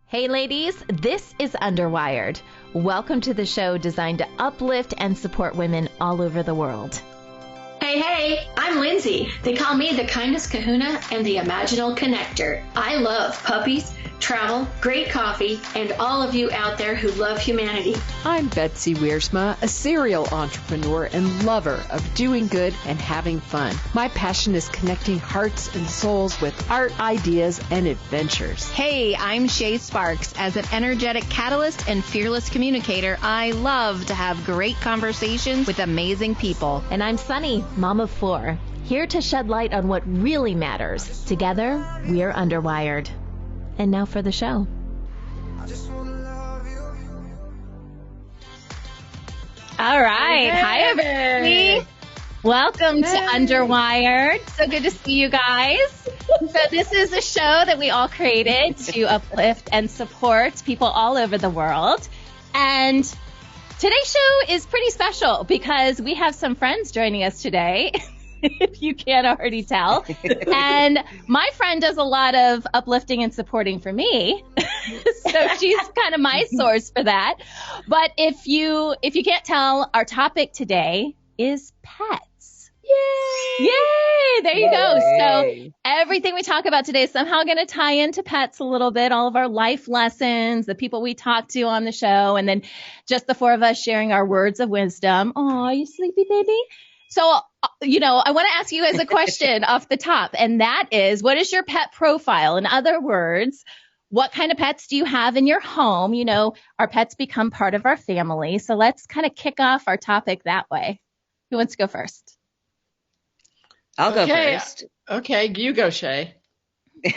Hey ladies, this is Underwired. Welcome to the show designed to uplift and support women all over the world. Hey, I'm Lindsay. They call me the kindest kahuna and the imaginal connector. I love puppies, travel, great coffee, and all of you out there who love humanity. I'm Betsy Wiersma, a serial entrepreneur and lover of doing good and having fun. My passion is connecting hearts and souls with art, ideas, and adventures. Hey, I'm Shay Sparks. As an energetic catalyst and fearless communicator, I love to have great conversations with amazing people. And I'm Sunny, mom of 4, here to shed light on what really matters. Together, we're Underwired. And now for the show. All right. Hi, everybody. Welcome to Underwired. So good to see you guys. So this is a show that we all created to uplift and support people all over the world. And today's show is pretty special because we have some friends joining us today. If you can't already tell. And my friend does a lot of uplifting and supporting for me. So she's kind of my source for that. But if you can't tell, our topic today is pets. Yay! Yay! There you go. So everything we talk about today is somehow going to tie into pets a little bit, all of our life lessons, the people we talk to on the show, and then just the 4 of us sharing our words of wisdom. Oh, you sleepy baby? So, I want to ask you guys a question off the top, and that is, what is your pet profile? In other words, what kind of pets do you have in your home? Our pets become part of our family. So let's kind of kick off our topic that way. Who wants to go first? I'll go first. Okay, you go, Shay.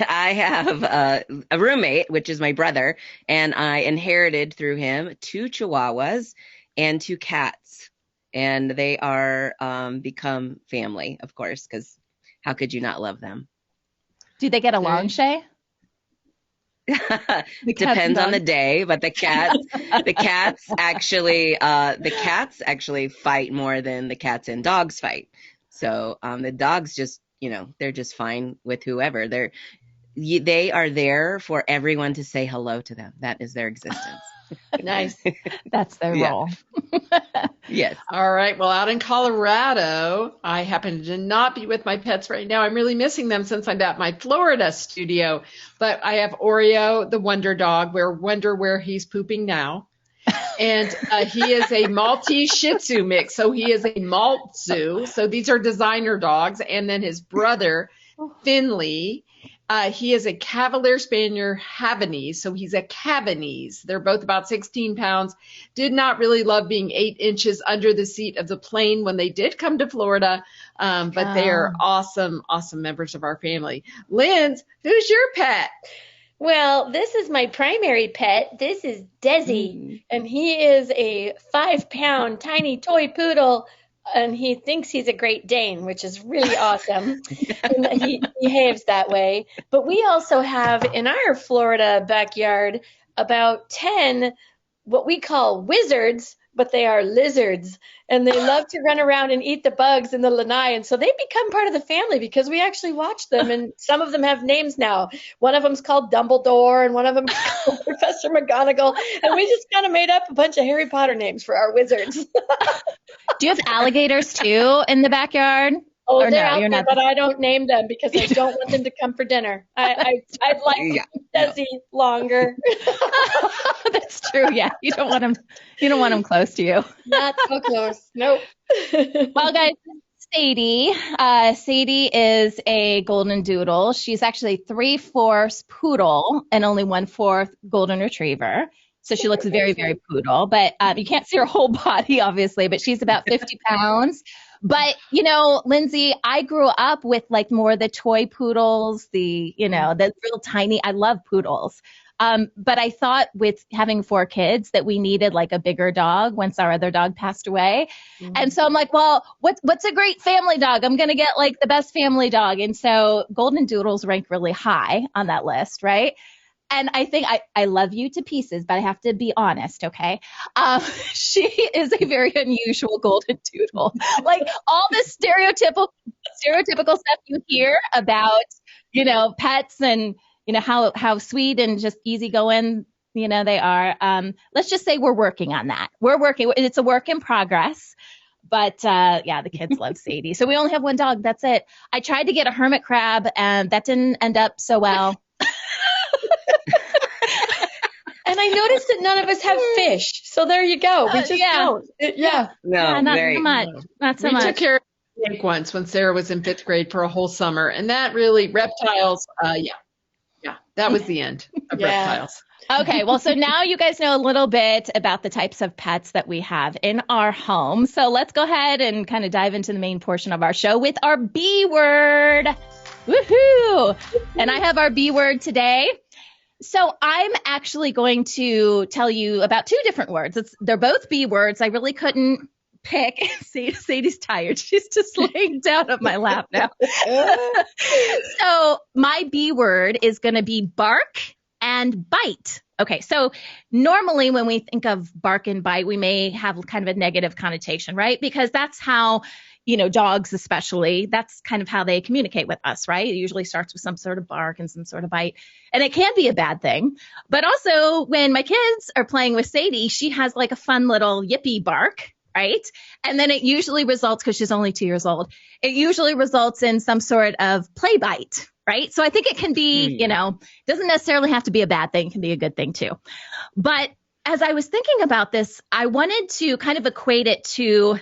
I have a roommate, which is my brother, and I inherited through him 2 Chihuahuas and 2 cats. And they are become family, of course, because how could you not love them? Do they get along, Shay? Depends on the day, but the cats actually fight more than the cats and dogs fight. So the dogs just, they're just fine with whoever. They are there for everyone to say hello to them. That is their existence. Nice. That's their role. Yes. All right. Well, out in Colorado, I happen to not be with my pets right now. I'm really missing them since I'm at my Florida studio. But I have Oreo, the Wonder Dog. Wonder where he's pooping now. And he is a Maltese Shih Tzu mix. So he is a Maltzu. So these are designer dogs. And then his brother, Finley. He is a Cavalier Spaniel Havanese, so he's a Cavanese. They're both about 16 pounds. Did not really love being 8 inches under the seat of the plane when they did come to Florida, but they are awesome, awesome members of our family. Linz, who's your pet? Well, this is my primary pet. This is Desi, and he is a 5-pound tiny toy poodle. And he thinks he's a Great Dane, which is really awesome. And he behaves that way. But we also have in our Florida backyard about 10 what we call wizards, but they are lizards. And they love to run around and eat the bugs in the lanai. And so they become part of the family because we actually watch them. And some of them have names now. One of them's called Dumbledore, and one of them is called Professor McGonagall. And we just kind of made up a bunch of Harry Potter names for our wizards. Do you have alligators too in the backyard? Oh, they're out there, but I don't name them because I don't want them to come for dinner. I'd like Desi longer. That's true. Yeah, you don't want them close to you. Not so close. Nope. Well, guys, Sadie. Sadie is a golden doodle. She's actually 3/4 poodle and only 1/4 golden retriever. So she looks very, very poodle, but you can't see her whole body, obviously, but she's about 50 pounds. But, Lindsay, I grew up with more the toy poodles, the real tiny, I love poodles. But I thought with having 4 kids that we needed a bigger dog once our other dog passed away. Mm-hmm. And so I'm like, well, what's a great family dog? I'm going to get the best family dog. And so golden doodles rank really high on that list, right? And I think I love you to pieces, but I have to be honest, okay? She is a very unusual golden doodle. All the stereotypical stuff you hear about, pets and how sweet and just easygoing, they are. Let's just say we're working on that. It's a work in progress. But the kids love Sadie. So we only have one dog. That's it. I tried to get a hermit crab, and that didn't end up so well. And I noticed that none of us have fish. So there you go. We just don't. No, not so much. Not so much. We took care of a snake once when Sarah was in 5th grade for a whole summer. And that really, reptiles, that was the end of reptiles. Okay, well, so now you guys know a little bit about the types of pets that we have in our home. So let's go ahead and kind of dive into the main portion of our show with our B word. Woohoo! And I have our B word today. So I'm actually going to tell you about 2 different words. They're both B words. I really couldn't pick. Sadie's tired. She's just laying down on my lap now. So my B word is going to be bark and bite. Okay, so normally when we think of bark and bite, we may have kind of a negative connotation, right? Because that's how, dogs especially, that's kind of how they communicate with us, right? It usually starts with some sort of bark and some sort of bite. And it can be a bad thing. But also when my kids are playing with Sadie, she has like a fun little yippee bark, right? And then it usually results, because she's only 2 years old, it usually results in some sort of play bite, right? So I think it can be, doesn't necessarily have to be a bad thing. It can be a good thing too. But as I was thinking about this, I wanted to kind of equate it to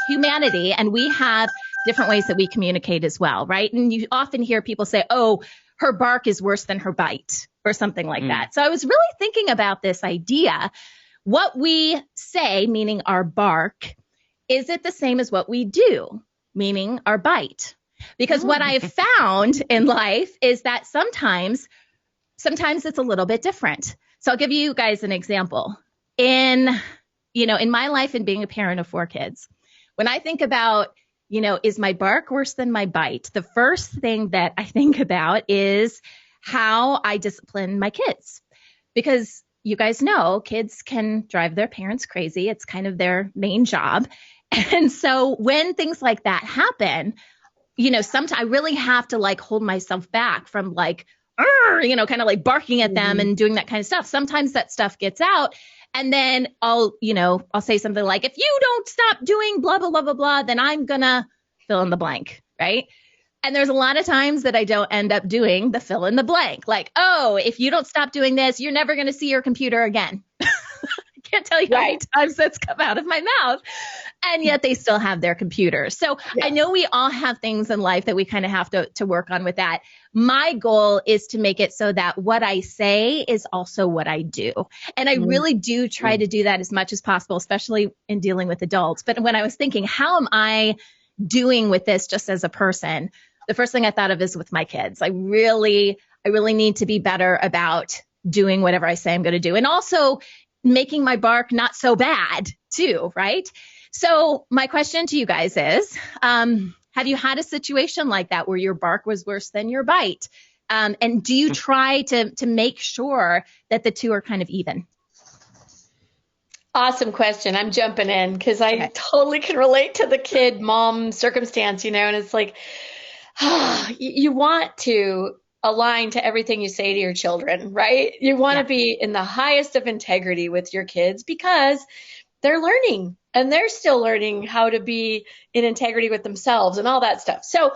humanity. And we have different ways that we communicate as well, right? And you often hear people say, oh, her bark is worse than her bite or something like that. So I was really thinking about this idea. What we say, meaning our bark, is it the same as what we do, meaning our bite? Because what I've found in life is that sometimes it's a little bit different. So I'll give you guys an example. In my life and being a parent of 4 kids, when I think about, is my bark worse than my bite? The first thing that I think about is how I discipline my kids. Because you guys know kids can drive their parents crazy. It's kind of their main job. And so when things like that happen, sometimes I really have to hold myself back from kind of barking at them and doing that kind of stuff. Sometimes that stuff gets out, and then I'll say something like, if you don't stop doing blah, blah, blah, blah, blah, then I'm gonna fill in the blank, right? And there's a lot of times that I don't end up doing the fill in the blank. Like, oh, if you don't stop doing this, you're never going to see your computer again. I can't tell you how many times that's come out of my mouth. And yet they still have their computers. So I know we all have things in life that we kind of have to work on with that. My goal is to make it so that what I say is also what I do. And I really do try to do that as much as possible, especially in dealing with adults. But when I was thinking, how am I doing with this just as a person? The first thing I thought of is with my kids. I really need to be better about doing whatever I say I'm going to do. And also making my bark not so bad too, right? So my question to you guys is, have you had a situation like that where your bark was worse than your bite? And do you try to make sure that the two are kind of even? Awesome question. I'm jumping in because I totally can relate to the kid mom circumstance, and it's like, you want to align to everything you say to your children, right? You want to be in the highest of integrity with your kids because they're learning and they're still learning how to be in integrity with themselves and all that stuff. So,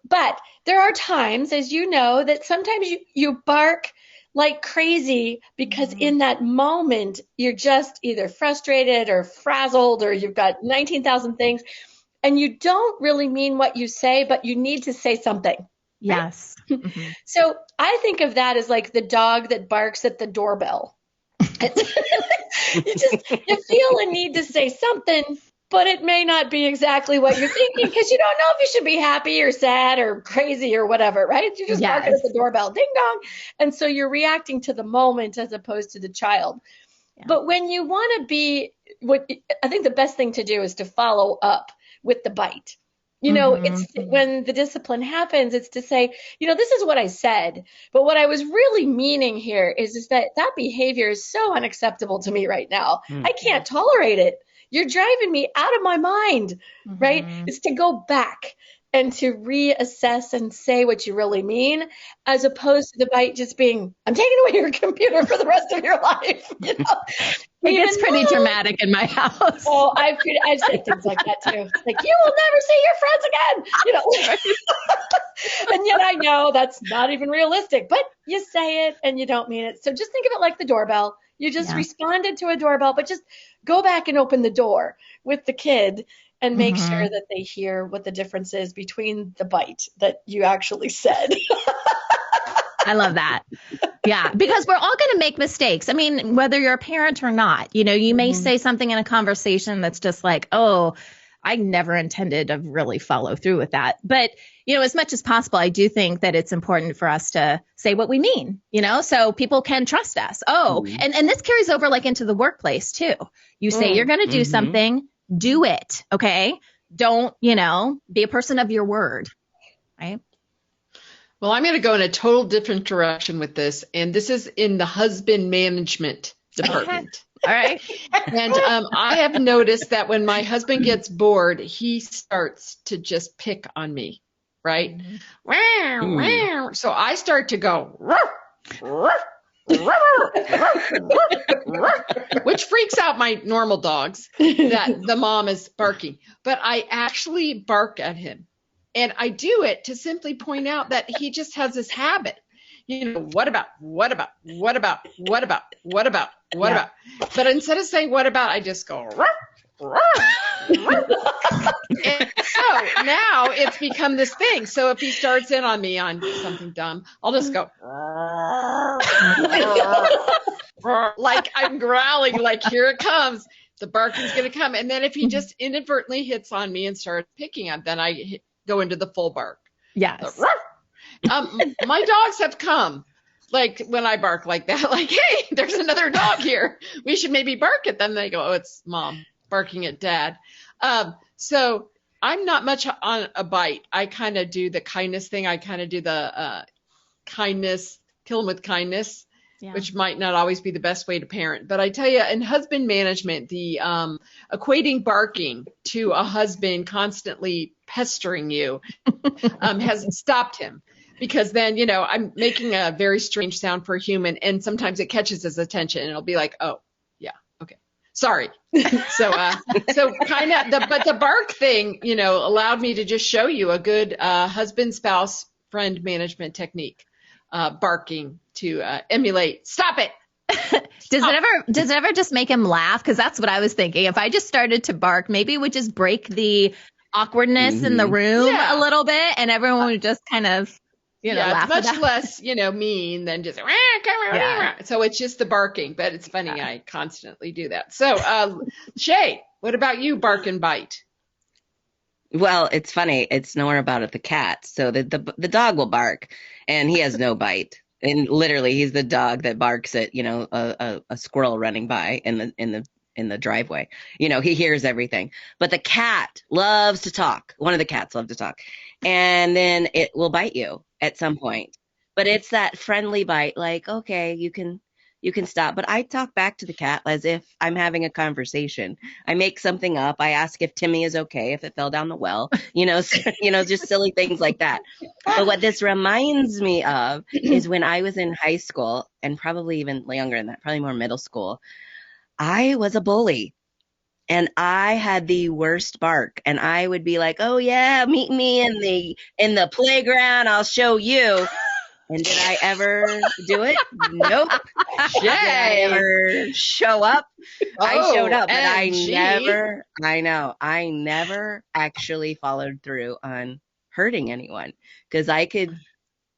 but there are times, as you know, that sometimes you bark like crazy because in that moment, you're just either frustrated or frazzled or you've got 19,000 things and you don't really mean what you say, but you need to say something. Yes. Mm-hmm. So I think of that as like the dog that barks at the doorbell. You feel a need to say something, but it may not be exactly what you're thinking because you don't know if you should be happy or sad or crazy or whatever, right? You're just barking at the doorbell, ding dong. And so you're reacting to the moment as opposed to the child. Yeah. But when you want to be, I think the best thing to do is to follow up with the bite. It's when the discipline happens, it's to say, this is what I said, but what I was really meaning here is that behavior is so unacceptable to me right now. I can't tolerate it. You're driving me out of my mind, right? It's to go back and to reassess and say what you really mean, as opposed to the bite just being, I'm taking away your computer for the rest of your life. You know? It gets pretty dramatic in my house. Oh, I've said things like that too. It's like, you will never see your friends again. You know, and yet I know that's not even realistic, but you say it and you don't mean it. So just think of it like the doorbell. You just responded to a doorbell, but just go back and open the door with the kid and make sure that they hear what the difference is between the bite that you actually said. I love that. Yeah, because we're all going to make mistakes. I mean, whether you're a parent or not, you know, you may say something in a conversation that's just like, oh, I never intended to really follow through with that. But, you know, as much as possible, I do think that it's important for us to say what we mean, you know, so people can trust us. Oh, and this carries over like into the workplace too. You say you're going to do something, do it. Okay. Don't, you know, be a person of your word. Right. Well, I'm going to go in a total different direction with this, and this is in the husband management department. All right. And I have noticed that when my husband gets bored, he starts to just pick on me, right? So I start to go, which freaks out my normal dogs that the mom is barking. But I actually bark at him. And I do it to simply point out that he just has this habit. You know, what about? But instead of saying what about, I just go, and so now it's become this thing. So if he starts in on me on something dumb, I'll just go, like I'm growling, like here it comes. The barking's going to come. And then if he just inadvertently hits on me and starts picking up, then I go into the full bark. Yes. My dogs have come, like when I bark like that, like, hey, there's another dog here. We should maybe bark at them. They go, oh, it's mom barking at dad. So I'm not much on a bite. I kind of do the kindness thing. I kind of do the kindness, kill them with kindness, which might not always be the best way to parent. But I tell you, in husband management, the equating barking to a husband constantly pestering you has stopped him. Because then, you know, I'm making a very strange sound for a human, and sometimes it catches his attention, and it'll be like, oh, yeah, okay, sorry. So kind of, but the bark thing, you know, allowed me to just show you a good husband, spouse, friend management technique, barking to emulate. Stop it. Does it ever just make him laugh? Because that's what I was thinking. If I just started to bark, maybe it would just break the awkwardness in the room a little bit, and everyone would just kind of, you know, laugh. It's much less, you know, mean than just, so it's just the barking, but it's funny. I constantly do that. So, Shay, what about you, bark and bite? Well, it's funny. It's nowhere about it, the cat. So the dog will bark, and he has no bite. And literally, he's the dog that barks at, you know, a squirrel running by in the driveway. You know, he hears everything. But the cat loves to talk. One of the cats love to talk. And then it will bite you at some point. But it's that friendly bite, like, okay, you can stop. But I talk back to the cat as if I'm having a conversation. I make something up. I ask if Timmy is okay, if it fell down the well, you know, just silly things like that. But what this reminds me of is when I was in high school, and probably even younger than that, probably more middle school, I was a bully. And I had the worst bark, and I would be like, "Oh yeah, meet me in the playground. I'll show you." And did I ever do it? Nope. Did I ever show up? I showed up, but I never actually followed through on hurting anyone, because I could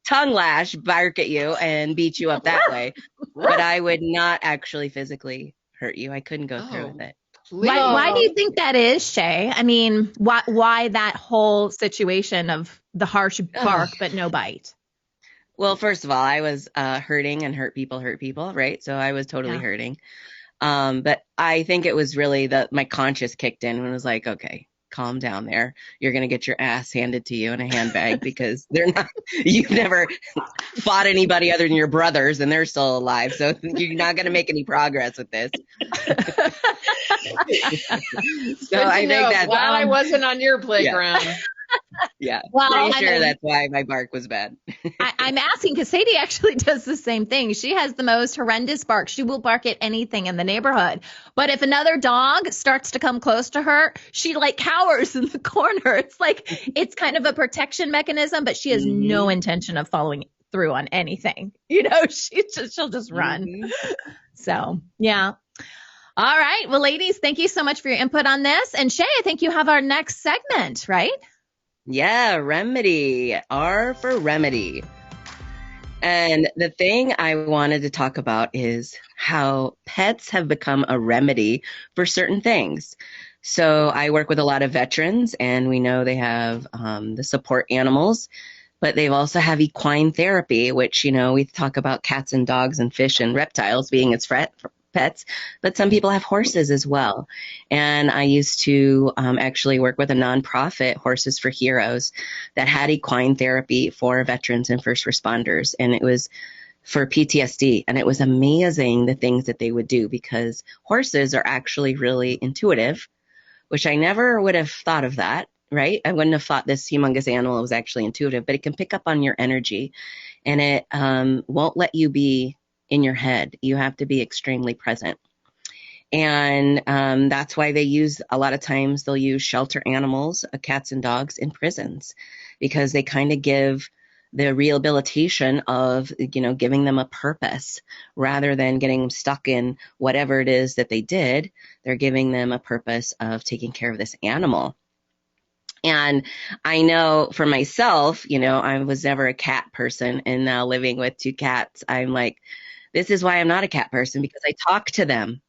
tongue lash, bark at you, and beat you up that way, but I would not actually physically hurt you. I couldn't go through with it. Why do you think that is, Shay? I mean, why that whole situation of the harsh bark but no bite? Well, first of all, I was hurting, and hurt people, right? So I was totally hurting. But I think it was really my conscience kicked in and was like, okay, calm down there. You're going to get your ass handed to you in a handbag because you've never fought anybody other than your brothers, and they're still alive. So you're not going to make any progress with this. So I think that's glad I wasn't on your playground. Yeah. Well, Pretty I sure mean, that's why my bark was bad. I'm asking because Sadie actually does the same thing. She has the most horrendous bark. She will bark at anything in the neighborhood. But if another dog starts to come close to her, she like cowers in the corner. It's like it's kind of a protection mechanism, but she has no intention of following through on anything. She'll just run. So, yeah. All right. Well, ladies, thank you so much for your input on this. And Shay, I think you have our next segment, right? Yeah, remedy. R for remedy. And the thing I wanted to talk about is how pets have become a remedy for certain things. So I work with a lot of veterans, and we know they have the support animals, but they also have equine therapy, which, we talk about cats and dogs and fish and reptiles being its pets, but some people have horses as well. And I used to actually work with a nonprofit, Horses for Heroes, that had equine therapy for veterans and first responders. And it was for PTSD. And it was amazing the things that they would do, because horses are actually really intuitive, which I never would have thought of that, right? I wouldn't have thought this humongous animal was actually intuitive, but it can pick up on your energy, and it won't let you be in your head. You have to be extremely present. And that's why they use, a lot of times they'll use shelter animals, cats and dogs, in prisons, because they kind of give the rehabilitation of, giving them a purpose rather than getting them stuck in whatever it is that they did. They're giving them a purpose of taking care of this animal. And I know for myself, I was never a cat person, and now living with 2 cats, I'm like, this is why I'm not a cat person, because I talk to them.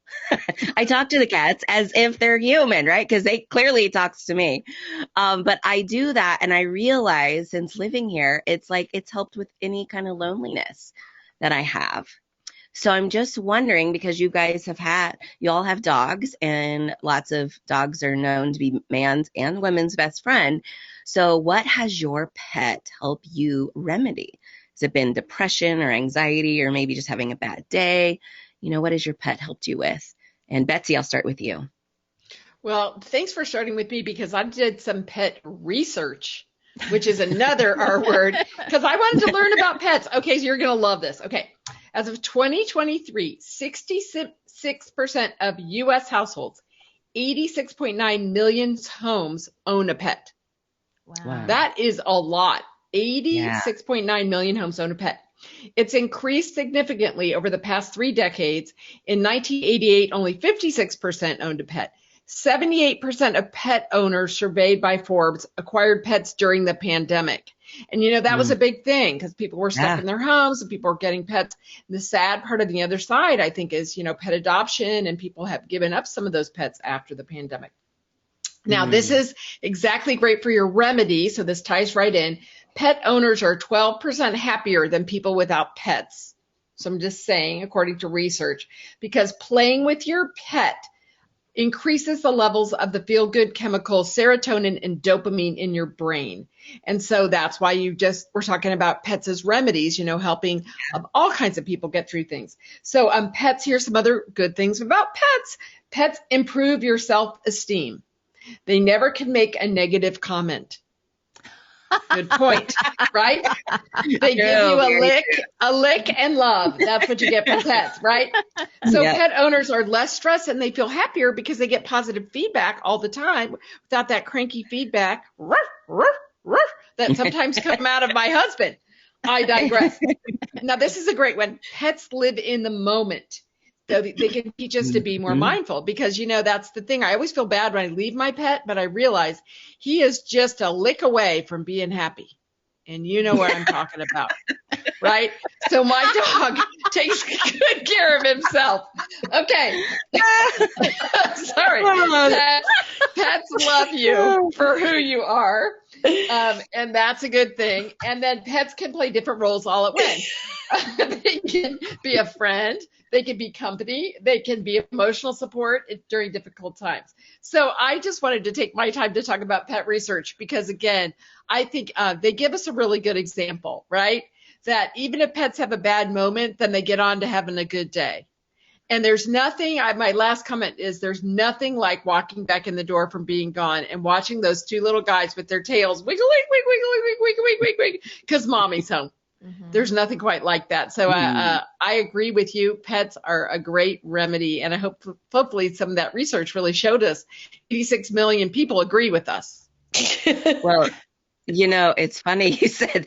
I talk to the cats as if they're human, right? Because they clearly talks to me. But I do that, and I realize since living here, it's like it's helped with any kind of loneliness that I have. So I'm just wondering, because you all have dogs, and lots of dogs are known to be man's and women's best friend. So what has your pet help you remedy? Has it been depression or anxiety, or maybe just having a bad day? What has your pet helped you with? And Betsy, I'll start with you. Well, thanks for starting with me, because I did some pet research, which is another R word, because I wanted to learn about pets. Okay, so you're going to love this. Okay. As of 2023, 66% of U.S. households, 86.9 million homes own a pet. Wow. That is a lot. 86.9 million homes own a pet. It's increased significantly over the past 3 decades. In 1988, only 56% owned a pet. 78% of pet owners surveyed by Forbes acquired pets during the pandemic. And, that was a big thing, because people were stuck in their homes and people were getting pets. And the sad part of the other side, I think, is, pet adoption, and people have given up some of those pets after the pandemic. Now, this is exactly great for your remedy. So this ties right in. Pet owners are 12% happier than people without pets. So I'm just saying, according to research, because playing with your pet increases the levels of the feel-good chemicals serotonin and dopamine in your brain. And so that's why we're talking about pets as remedies, helping all kinds of people get through things. So pets, here's some other good things about pets. Pets improve your self-esteem. They never can make a negative comment. Good point, right? They give you a lick and love. That's what you get from pets, right? So pet owners are less stressed, and they feel happier because they get positive feedback all the time without that cranky feedback that sometimes come out of my husband. I digress. Now, this is a great one. Pets live in the moment. So they can teach us to be more mindful, because, that's the thing. I always feel bad when I leave my pet, but I realize he is just a lick away from being happy. And you know what I'm talking about, right? So my dog takes good care of himself. Okay. Sorry. Pets love you for who you are. And that's a good thing. And then pets can play different roles all at once. They can be a friend. They can be company. They can be emotional support during difficult times. So I just wanted to take my time to talk about pet research, because, again, I think they give us a really good example, right? That even if pets have a bad moment, then they get on to having a good day. And there's nothing, my last comment is there's nothing like walking back in the door from being gone and watching those two little guys with their tails wiggle, wiggle, wiggle, wiggle, wiggle, wiggle, wiggle, wiggle, because mommy's home. There's nothing quite like that. So I agree with you. Pets are a great remedy. And I hope, hopefully some of that research really showed us 86 million people agree with us. Well, it's funny you said,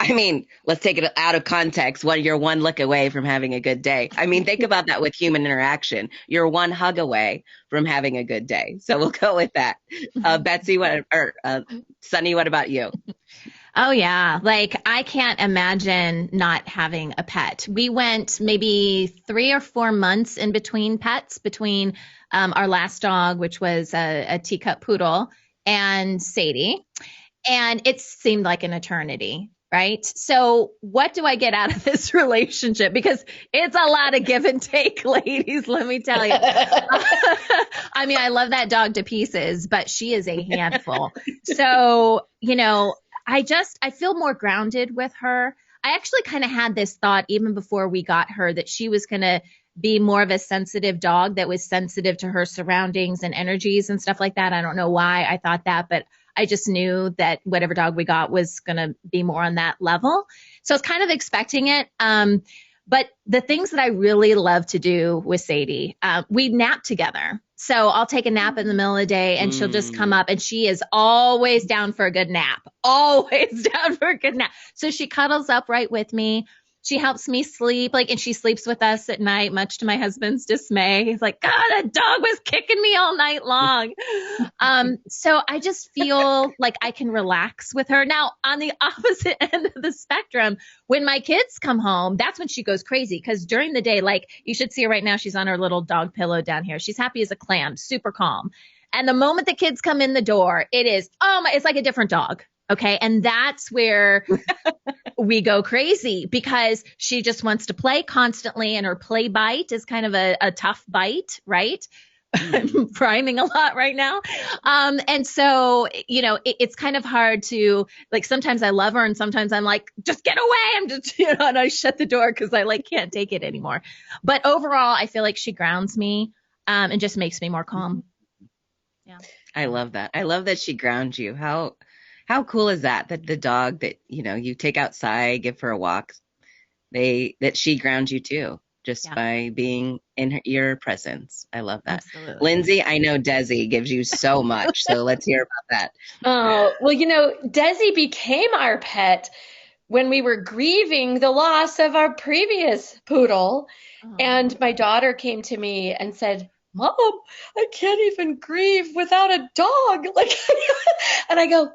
I mean, let's take it out of context. You're one look away from having a good day. I mean, think about that with human interaction. You're one hug away from having a good day. So we'll go with that. Betsy, Sunny, what about you? Oh, yeah. Like, I can't imagine not having a pet. We went maybe 3 or 4 months in between pets, between our last dog, which was a teacup poodle, and Sadie. And it seemed like an eternity. Right. So what do I get out of this relationship? Because it's a lot of give and take, ladies, let me tell you. I mean, I love that dog to pieces, but she is a handful. So, I feel more grounded with her. I actually kind of had this thought even before we got her that she was going to be more of a sensitive dog that was sensitive to her surroundings and energies and stuff like that. I don't know why I thought that, but I just knew that whatever dog we got was going to be more on that level. So I was kind of expecting it. But the things that I really love to do with Sadie, we nap together. So I'll take a nap in the middle of the day and she'll just come up and she is always down for a good nap, always down for a good nap. So she cuddles up right with me. She helps me sleep, and she sleeps with us at night, much to my husband's dismay. He's like, God, that dog was kicking me all night long. So I just feel like I can relax with her. Now, on the opposite end of the spectrum, when my kids come home, that's when she goes crazy. Because during the day, you should see her right now, she's on her little dog pillow down here. She's happy as a clam, super calm. And the moment the kids come in the door, it's like a different dog. Okay. And that's where we go crazy because she just wants to play constantly. And her play bite is kind of a tough bite, right? I'm priming a lot right now. And so, it's kind of hard to sometimes I love her and sometimes I'm like, just get away. I'm just, and I shut the door because I can't take it anymore. But overall, I feel like she grounds me and just makes me more calm. Yeah. I love that. I love that she grounds you. How cool is that the dog that, you take outside, give her a walk, that she grounds you too, just by being in your presence. I love that. Absolutely. Lindsay, I know Desi gives you so much, so let's hear about that. Oh, well, Desi became our pet when we were grieving the loss of our previous poodle. Oh. And my daughter came to me and said, Mom, I can't even grieve without a dog. And I go,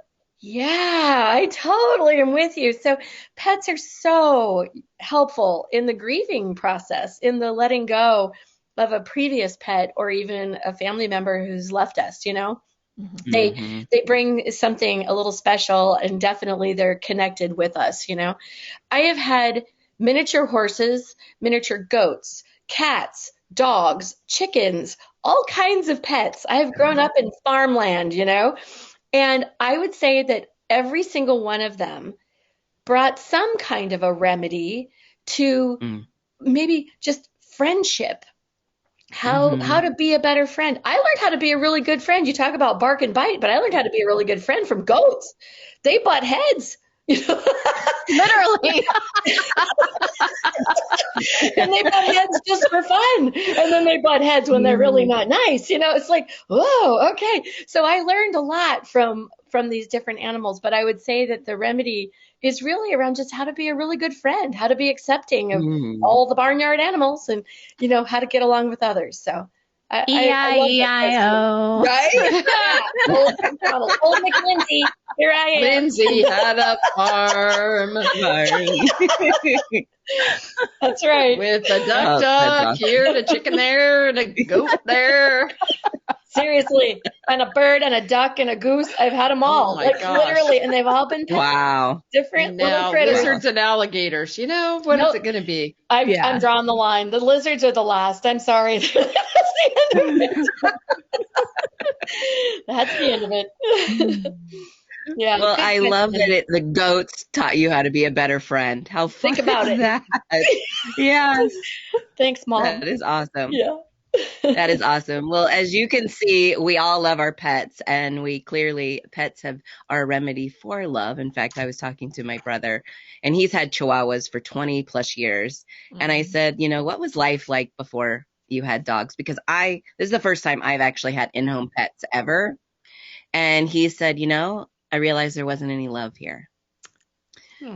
yeah, I totally am with you. So pets are so helpful in the grieving process, in the letting go of a previous pet or even a family member who's left us, Mm-hmm. They bring something a little special and definitely they're connected with us, I have had miniature horses, miniature goats, cats, dogs, chickens, all kinds of pets. I've grown up in farmland, and I would say that every single one of them brought some kind of a remedy to maybe just friendship, how to be a better friend. I learned how to be a really good friend. You talk about bark and bite, but I learned how to be a really good friend from goats. They butt heads. Literally. And they butt heads just for fun. And then they butt heads when they're really not nice. It's like, whoa, okay. So I learned a lot from these different animals, but I would say that the remedy is really around just how to be a really good friend, how to be accepting of all the barnyard animals and, how to get along with others. So E-I-E-I-O. Right? Yeah. Old McLindsay. Here I am. Lindsay had a farm. That's right. With a duck here and a chicken there and a goat there. Seriously. And a bird and a duck and a goose. I've had them all. Oh my gosh. Literally. And they've all been different little critters. Lizards and alligators. What is it going to be? I'm drawing the line. The lizards are the last. I'm sorry. That's the end of it. That's the end of it. Yeah. Well, good I love question. that the goats taught you how to be a better friend. How fun Think about is it. that? Yes, Thanks, Mom. that is awesome. Yeah. That is awesome. Well, as you can see, we all love our pets, and pets are a remedy for love. In fact, I was talking to my brother, and he's had Chihuahuas for 20 plus years. And I said, what was life like before you had dogs? Because this is the first time I've actually had in-home pets ever. And he said, I realized there wasn't any love here.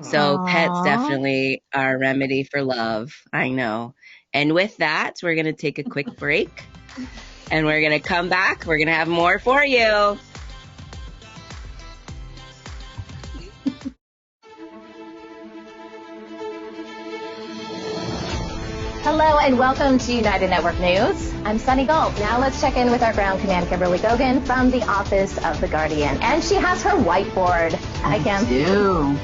So pets Aw. definitely are a remedy for love. I know. And with that, we're going to take a quick break and we're going to come back. We're going to have more for you. Hello and welcome to United Network News. I'm Sunny Galt. Now let's check in with our ground command, Kimberly Gogan, from the Office of the Guardian. And she has her whiteboard. Hi, Kim. I do.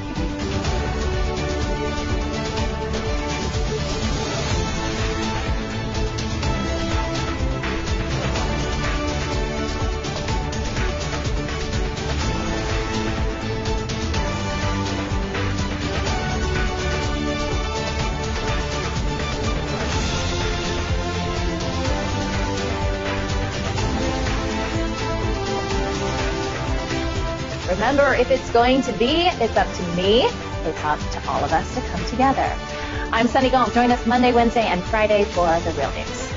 Remember, if it's going to be, it's up to me. It's up to all of us to come together. I'm Sunny Galt. Join us Monday, Wednesday, and Friday for the real news.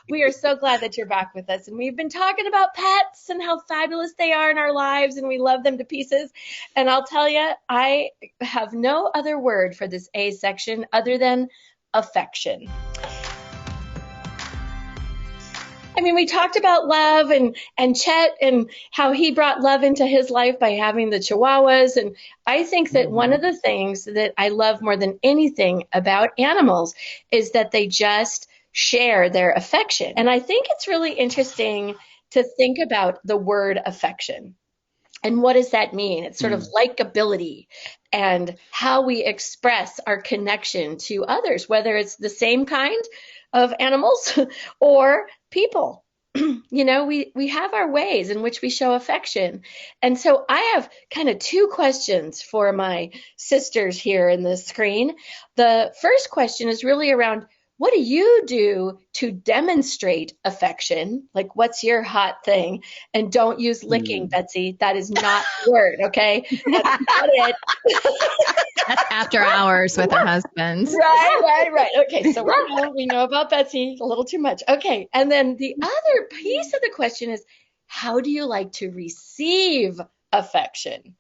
We are so glad that you're back with us. And we've been talking about pets and how fabulous they are in our lives, and we love them to pieces. And I'll tell you, I have no other word for this A section other than affection. I mean, we talked about love and Chet and how he brought love into his life by having the Chihuahuas. And I think that one of the things that I love more than anything about animals is that they just share their affection. And I think it's really interesting to think about the word affection. And what does that mean? It's sort of likability and how we express our connection to others, whether it's the same kind of animals or people. We have our ways in which we show affection. And so I have kind of two questions for my sisters here in the screen. The first question is really around, what do you do to demonstrate affection? Like, what's your hot thing? And don't use licking, Betsy. That is not the word, okay? That's not it. That's after hours with her husband. Right. Okay, so we know about Betsy a little too much. Okay, and then the other piece of the question is, how do you like to receive affection?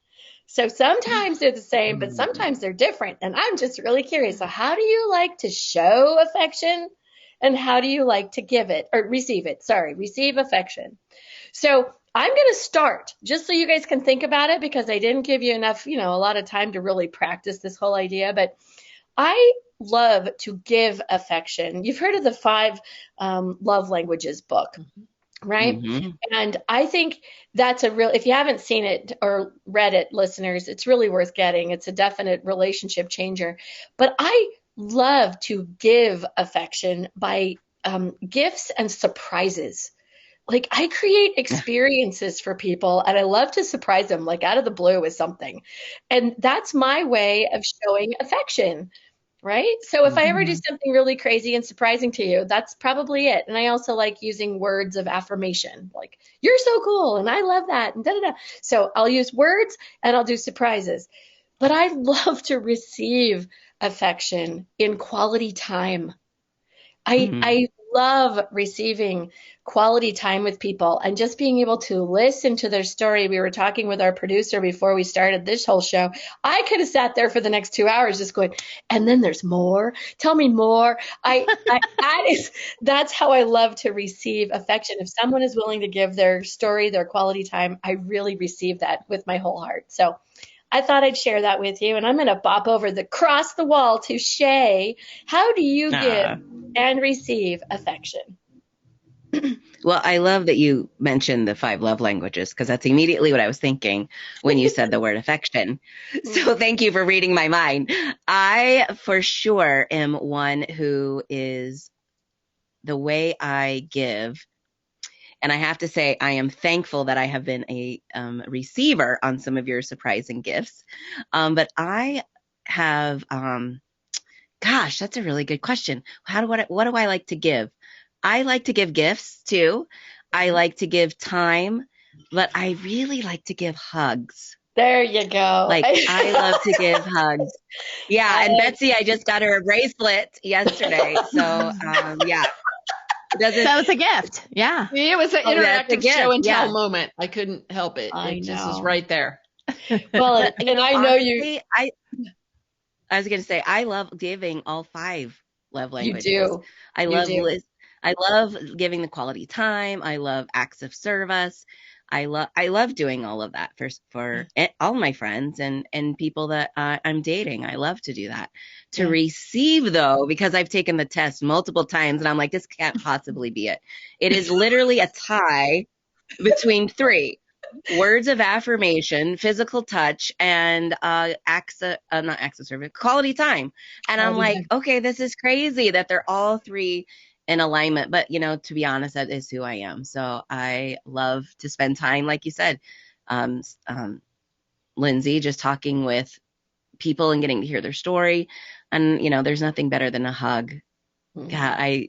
So sometimes they're the same, but sometimes they're different. And I'm just really curious. So how do you like to show affection? And how do you like to give it or receive it? Sorry, receive affection. So I'm going to start just so you guys can think about it, because I didn't give you enough, a lot of time to really practice this whole idea. But I love to give affection. You've heard of the 5 love languages book. Right. And I think that's if you haven't seen it or read it, listeners, it's really worth getting. It's a definite relationship changer. But I love to give affection by gifts and surprises. Like, I create experiences for people and I love to surprise them, like out of the blue with something. And that's my way of showing affection. Right? So if I ever do something really crazy and surprising to you, that's probably it. And I also like using words of affirmation, like, you're so cool and I love that and da-da-da. So I'll use words and I'll do surprises. But I love to receive affection in quality time. I love receiving quality time with people and just being able to listen to their story. We were talking with our producer before we started this whole show. I could have sat there for the next 2 hours just going, and then there's more. Tell me more. That's how I love to receive affection. If someone is willing to give their story, their quality time, I really receive that with my whole heart. So I thought I'd share that with you. And I'm going to bop over across the wall to Shay. How do you give and receive affection? Well, I love that you mentioned the 5 love languages, because that's immediately what I was thinking when you said the word affection. So thank you for reading my mind. I, for sure, am one who is the way I give, and I have to say, I am thankful that I have been a receiver on some of your surprising gifts. But I have, gosh, that's a really good question. What do I like to give? I like to give gifts too. I like to give time, but I really like to give hugs. There you go. Like, I love to give hugs. Yeah. And Betsy, I just got her a bracelet yesterday. So, yeah. That was a gift. Yeah. It was an that's a interactive gift, show and tell yeah. moment. I couldn't help it. I It just was know. right there. Well, and I know you. Honestly, I was going to say, I love giving all 5 love You languages. do. I You love do. I love giving the quality time. I love acts of service. I love doing all of that for all my friends and people that I'm dating. I love to do that. To receive, though, because I've taken the test multiple times and I'm like, this can't possibly be it. It is literally a tie between 3. Words of affirmation, physical touch, and not acts of service, quality time. And I'm like, okay, this is crazy that they're all 3 in alignment. But, to be honest, that is who I am. So I love to spend time, like you said, Lindsay, just talking with people and getting to hear their story. And, there's nothing better than a hug. God,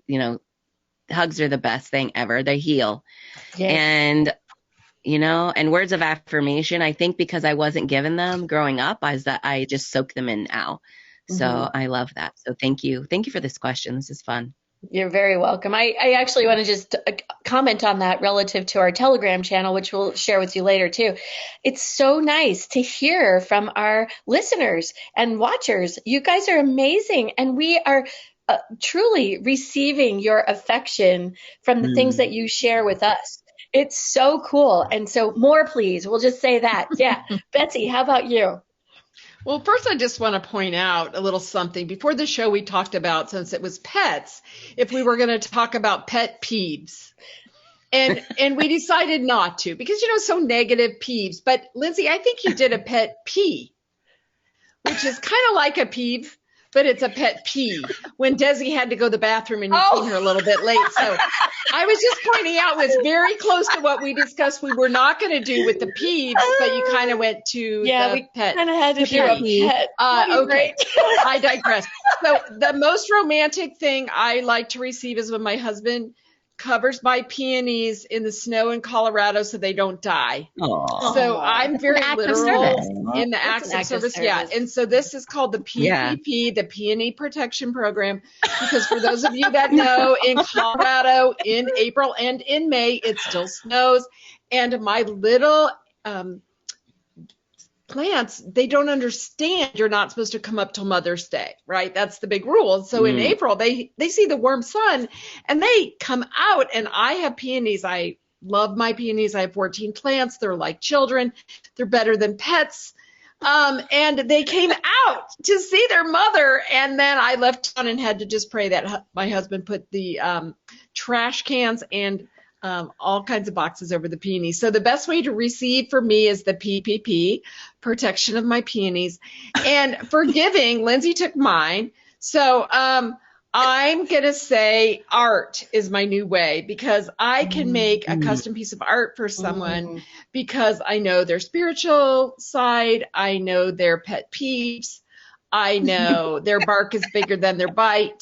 hugs are the best thing ever. They heal. Yes. And and words of affirmation, I think because I wasn't given them growing up, is that I just soak them in now. So I love that. So thank you. Thank you for this question. This is fun. You're very welcome. I actually want to just comment on that relative to our Telegram channel, which we'll share with you later too. It's so nice to hear from our listeners and watchers. You guys are amazing. And we are truly receiving your affection from the things that you share with us. It's so cool. And so more, please. We'll just say that. Yeah. Betsy, how about you? Well, first, I just want to point out a little something. Before the show, we talked about, since it was pets, if we were going to talk about pet peeves. And we decided not to because, so negative peeves. But Lindsay, I think you did a pet pee, which is kind of like a peeve, but it's a pet peeve. When Desi had to go to the bathroom and you came here a little bit late. So I was just pointing out, it was very close to what we discussed we were not going to do with the peeves, but you kind of went to the pet. Kind of had to do a pet. Okay, I digress. So the most romantic thing I like to receive is when my husband covers my peonies in the snow in Colorado so they don't die. Aww. So I'm very literal in the acts of service. Yeah. And so this is called the PPP, the Peony Protection Program, because for those of you that know, in Colorado in April and in May, it still snows. And my little plants, they don't understand you're not supposed to come up till Mother's Day, right? That's the big rule. So in April, they see the warm sun and they come out, and I have peonies. I love my peonies. I have 14 plants. They're like children. They're better than pets. And they came out to see their mother. And then I left town and had to just pray that my husband put the trash cans and all kinds of boxes over the peonies. So the best way to receive for me is the PPP, protection of my peonies. And for giving, Lindsay took mine. So I'm going to say art is my new way, because I can make a custom piece of art for someone because I know their spiritual side. I know their pet peeves. I know their bark is bigger than their bite.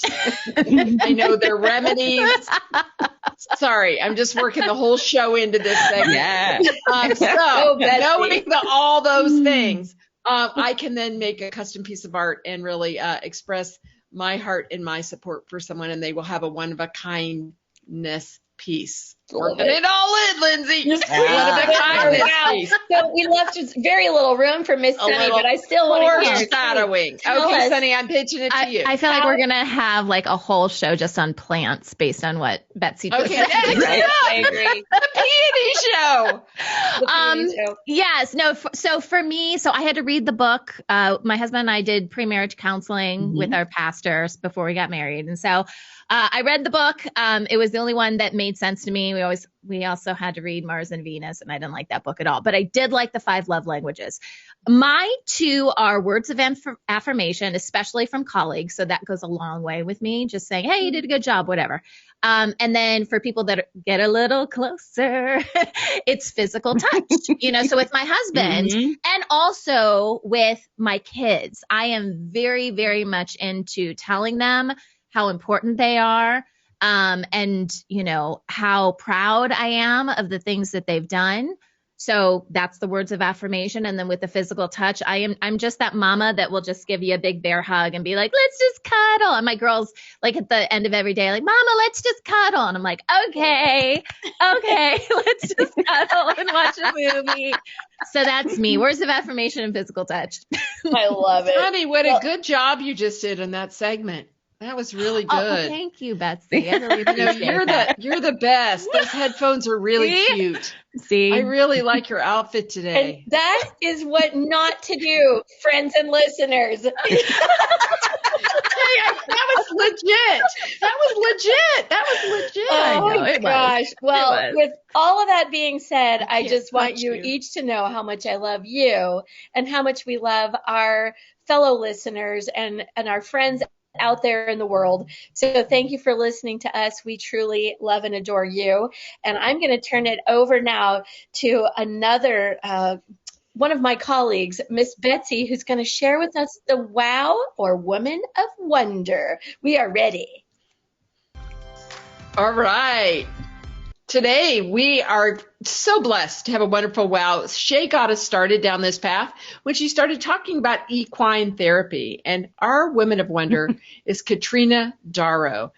I know their remedies. Sorry, I'm just working the whole show into this segment. Yeah. So knowing all those things, I can then make a custom piece of art and really express my heart and my support for someone, and they will have a one-of-a-kindness piece. Working it all in, Lindsay. One-of-a-kindness piece. So we left very little room for Miss Sunny, but I still want to hear. Foreshadowing. Okay, Sunny, I'm pitching it to you. I feel like we're going to have like a whole show just on plants based on what Betsy just said. Right? I agree. The peony show. Yes. No. So for me, I had to read the book. My husband and I did pre-marriage counseling with our pastors before we got married. And so I read the book. It was the only one that made sense to me. we also had to read Mars and Venus, and I didn't like that book at all. But I did like the 5 love languages. My 2 are words of affirmation, especially from colleagues. So that goes a long way with me, just saying, hey, you did a good job, whatever. And then for people that get a little closer, it's physical touch, so with my husband and also with my kids, I am very, very much into telling them how important they are. And how proud I am of the things that they've done. So that's the words of affirmation. And then with the physical touch, I'm just that mama that will just give you a big bear hug and be like, let's just cuddle. And my girls, like at the end of every day, like, mama, let's just cuddle. And I'm like, okay, let's just cuddle and watch a movie. So that's me. Words of affirmation and physical touch. I love it. Honey, what a good job you just did in that segment. That was really good. Oh, thank you, Betsy. I really appreciate you're the best. Those headphones are really cute. See? I really like your outfit today. And that is what not to do, friends and listeners. That was legit. Oh my gosh. Well, with all of that being said, I just want you each to know how much I love you and how much we love our fellow listeners and our friends out there in the world. So thank you for listening to us. We truly love and adore you. And I'm going to turn it over now to another one of my colleagues, Miss Betsy, who's going to share with us the wow or woman of wonder. We are ready. All right. Today, we are so blessed to have a wonderful wow. Shay got us started down this path when she started talking about equine therapy. And our woman of wonder is Katrina Darrow.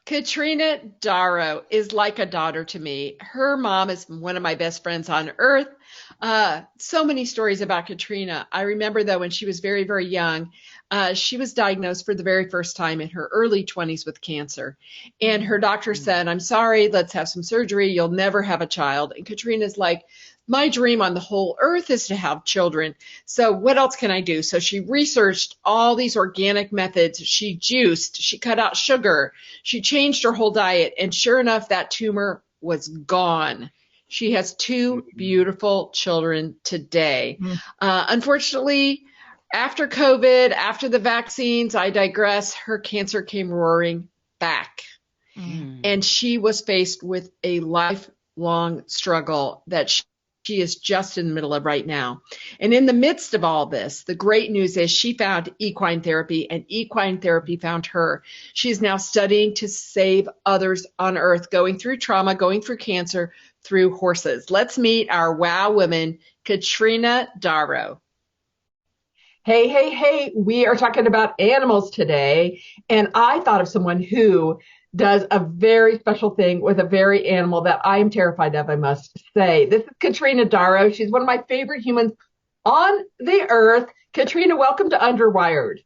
Katrina Darrow is like a daughter to me. Her mom is one of my best friends on earth. So many stories about Katrina. I remember, though, when she was very, very young, she was diagnosed for the very first time in her early 20s with cancer. And her doctor said, I'm sorry, let's have some surgery. You'll never have a child. And Katrina's like, my dream on the whole earth is to have children. So what else can I do? So she researched all these organic methods. She juiced, she cut out sugar, she changed her whole diet. And sure enough, that tumor was gone. She has 2 beautiful children today. Unfortunately, after COVID, after the vaccines, I digress, her cancer came roaring back. And she was faced with a lifelong struggle that she is just in the middle of right now. And in the midst of all this, the great news is she found equine therapy, and equine therapy found her. She is now studying to save others on earth, going through trauma, going through cancer, through horses. Let's meet our wow woman, Katrina Darrow. Hey, we are talking about animals today. And I thought of someone who does a very special thing with a very animal that I am terrified of, I must say. This is Katrina Darrow. She's one of my favorite humans on the earth. Katrina, welcome to Underwired.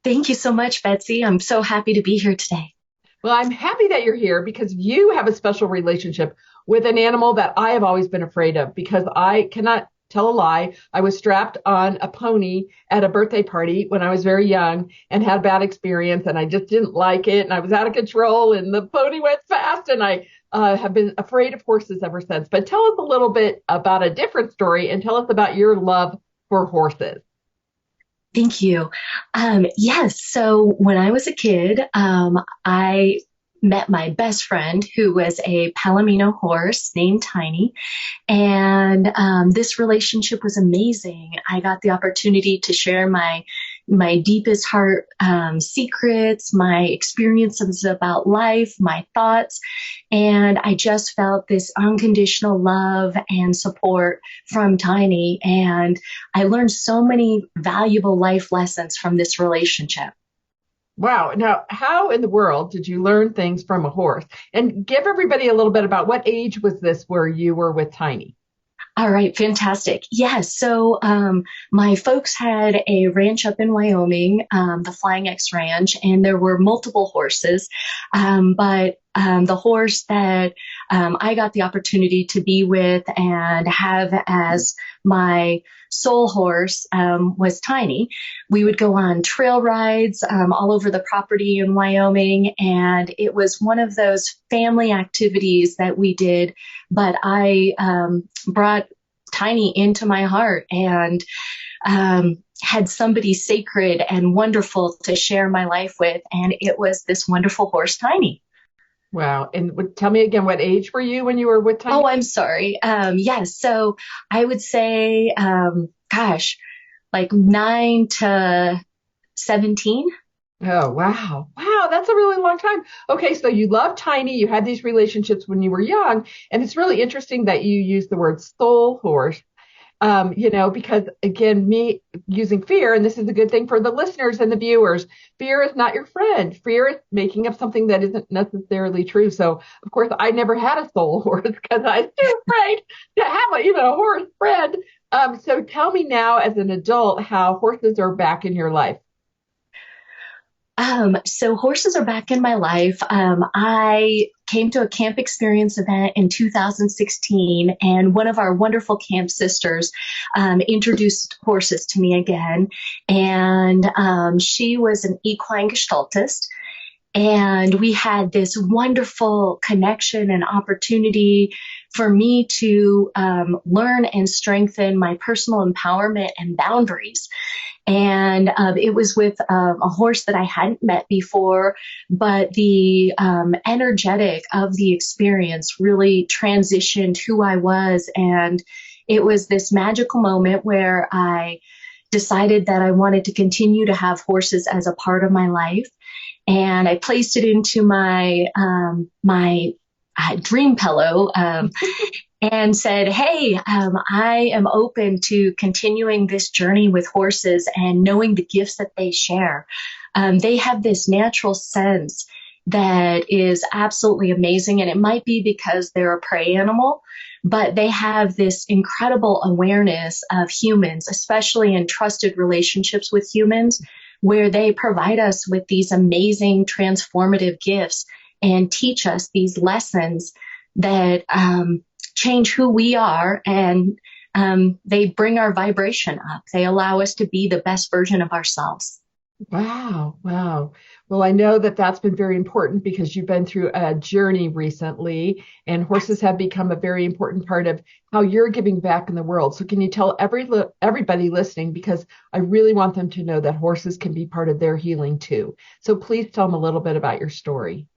Thank you so much, Betsy. I'm so happy to be here today. Well, I'm happy that you're here because you have a special relationship with an animal that I have always been afraid of, because I cannot tell a lie. I was strapped on a pony at a birthday party when I was very young and had a bad experience, and I just didn't like it, and I was out of control, and the pony went fast, and I have been afraid of horses ever since. But tell us a little bit about a different story, and tell us about your love for horses. Thank you. Yes. So when I was a kid, I met my best friend, who was a Palomino horse named Tiny. And this relationship was amazing. I got the opportunity to share my deepest heart secrets, my experiences about life, my thoughts. And I just felt this unconditional love and support from Tiny. And I learned so many valuable life lessons from this relationship. Wow. Now, how in the world did you learn things from a horse? And give everybody a little bit about what age was this where you were with Tiny? All right. Fantastic. Yes. So my folks had a ranch up in Wyoming, the Flying X Ranch, and there were multiple horses. But the horse that I got the opportunity to be with and have as my soul horse was Tiny. We would go on trail rides all over the property in Wyoming, and it was one of those family activities that we did. But I brought Tiny into my heart and had somebody sacred and wonderful to share my life with, and it was this wonderful horse, Tiny. Wow. And tell me again, what age were you when you were with Tiny? Oh, I'm sorry. Yes. So I would say, like 9 to 17. Oh, wow. Wow. That's a really long time. Okay. So you love Tiny. You had these relationships when you were young. And it's really interesting that you use the word soul horse. Because again, me using fear, and this is a good thing for the listeners and the viewers, fear is not your friend. Fear is making up something that isn't necessarily true. So, of course, I never had a soul horse because I was too afraid to have even a horse friend. So tell me now as an adult how horses are back in your life. So horses are back in my life. I came to a camp experience event in 2016, and one of our wonderful camp sisters introduced horses to me again. And she was an equine gestaltist. And we had this wonderful connection and opportunity for me to learn and strengthen my personal empowerment and boundaries. And it was with a horse that I hadn't met before, but the energetic of the experience really transitioned who I was. And it was this magical moment where I decided that I wanted to continue to have horses as a part of my life. And I placed it into my dream pillow and said, hey, I am open to continuing this journey with horses and knowing the gifts that they share. They have this natural sense that is absolutely amazing. And it might be because they're a prey animal, but they have this incredible awareness of humans, especially in trusted relationships with humans, where they provide us with these amazing transformative gifts and teach us these lessons that change who we are, and they bring our vibration up. They allow us to be the best version of ourselves. Wow. Wow. Well, I know that that's been very important because you've been through a journey recently, and horses have become a very important part of how you're giving back in the world. So can you tell everybody listening, because I really want them to know that horses can be part of their healing too. So please tell them a little bit about your story.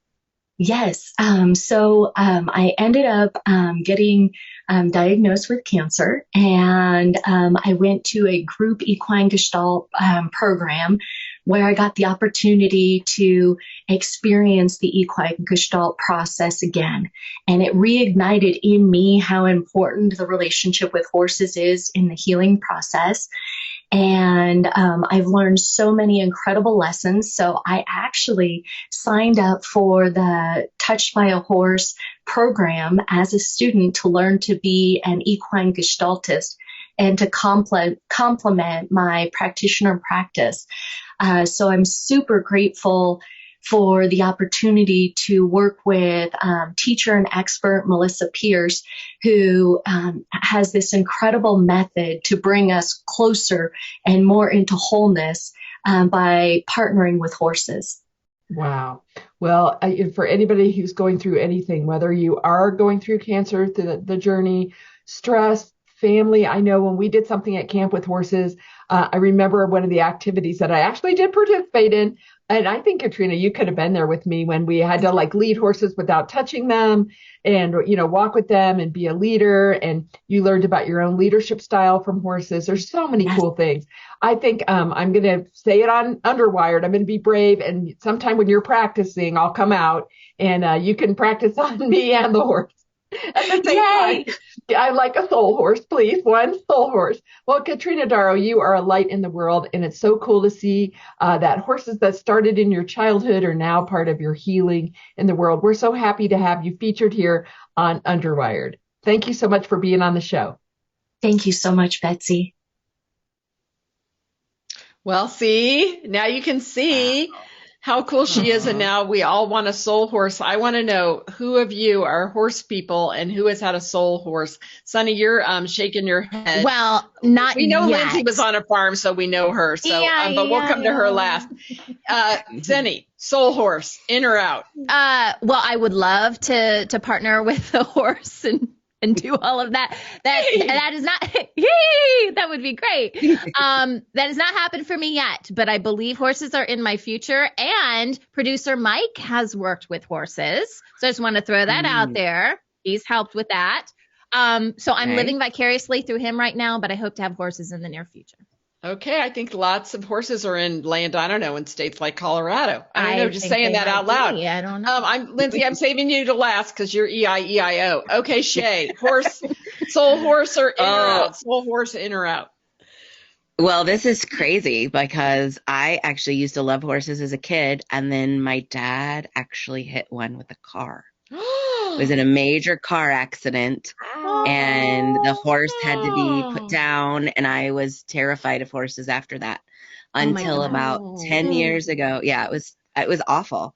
Yes. So I ended up getting diagnosed with cancer, and I went to a group equine gestalt program where I got the opportunity to experience the equine gestalt process again. And it reignited in me how important the relationship with horses is in the healing process. And I've learned so many incredible lessons. So I actually signed up for the Touched by a Horse program as a student to learn to be an equine gestaltist and to complement my practitioner practice. So I'm super grateful for the opportunity to work with teacher and expert Melissa Pierce, who has this incredible method to bring us closer and more into wholeness by partnering with horses. Wow. Well, for anybody who's going through anything, whether you are going through cancer, the journey, stress, family. I know when we did something at camp with horses, I remember one of the activities that I actually did participate in. And I think, Katrina, you could have been there with me when we had to lead horses without touching them and, walk with them and be a leader. And you learned about your own leadership style from horses. There's so many cool things. I think I'm going to say it on Underwired. I'm going to be brave. And sometime when you're practicing, I'll come out and you can practice on me and the horse. At the same time, I like a soul horse, please. One soul horse. Well, Katrina Darrow, you are a light in the world, and it's so cool to see that horses that started in your childhood are now part of your healing in the world. We're so happy to have you featured here on Underwired. Thank you so much for being on the show. Thank you so much, Betsy. Well, see, now you can see how cool she is. And now we all want a soul horse. I want to know who of you are horse people and who has had a soul horse. Sonny, you're shaking your head. Well, not We know yet. Lindsay was on a farm, so we know her. So, but we'll come to her last. Sonny, soul horse, in or out? Well, I would love to partner with a horse and do all of that. That is not, that would be great. That has not happened for me yet, but I believe horses are in my future, and producer Mike has worked with horses. So I just want to throw that out there. He's helped with that. So I'm living vicariously through him right now, but I hope to have horses in the near future. Okay, I think lots of horses are in land, I don't know, in states like Colorado. I don't know, just saying that out loud. I don't know. Lindsay, I'm saving you to last because you're E-I-E-I-O. Okay, Shay, horse, soul horse or in or out? Soul horse, in or out? Well, this is crazy because I actually used to love horses as a kid, and then my dad actually hit one with a car. It was in a major car accident, and the horse had to be put down, and I was terrified of horses after that until about 10 years ago. Yeah, it was awful,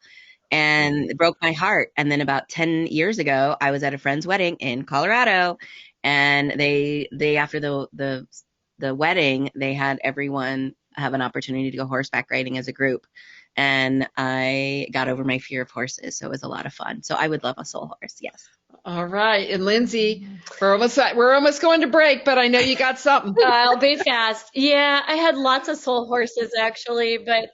and it broke my heart. And then about 10 years ago, I was at a friend's wedding in Colorado, and they after the wedding, they had everyone have an opportunity to go horseback riding as a group. And I got over my fear of horses, so it was a lot of fun. So I would love a soul horse, yes. All right. And Lindsay, we're almost going to break, but I know you got something. I'll be fast. Yeah, I had lots of soul horses actually, but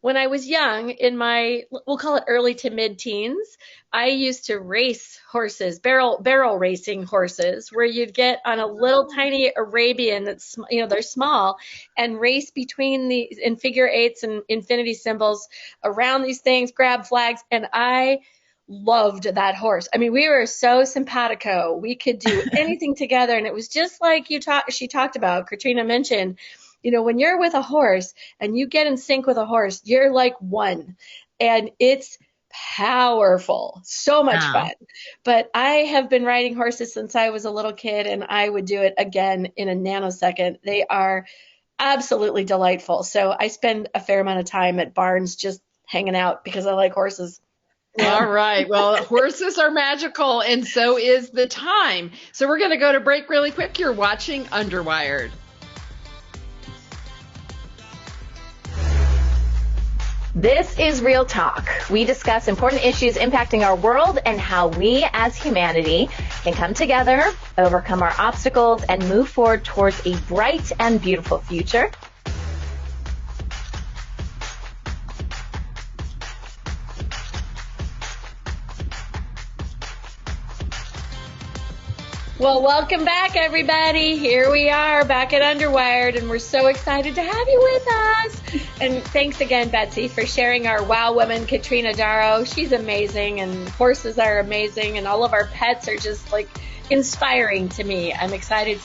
when I was young, in my, we'll call it early to mid-teens, I used to race horses, barrel racing horses, where you'd get on a little tiny Arabian that's, they're small, and race between in figure eights and infinity symbols around these things, grab flags, and I loved that horse. I mean, we were so simpatico. We could do anything together, and it was just like she talked about, Katrina mentioned, when you're with a horse and you get in sync with a horse, you're like one, and it's powerful, so much fun. But I have been riding horses since I was a little kid, and I would do it again in a nanosecond. They are absolutely delightful. So I spend a fair amount of time at barns just hanging out because I like horses. All right. Well, horses are magical, and so is the time. So we're going to go to break really quick. You're watching Underwired. This is Real Talk. We discuss important issues impacting our world and how we as humanity can come together, overcome our obstacles, and move forward towards a bright and beautiful future. Well, welcome back, everybody. Here we are back at Underwired, and we're so excited to have you with us. And thanks again, Betsy, for sharing our wow woman, Katrina Darrow. She's amazing, and horses are amazing, and all of our pets are just like inspiring to me. I'm excited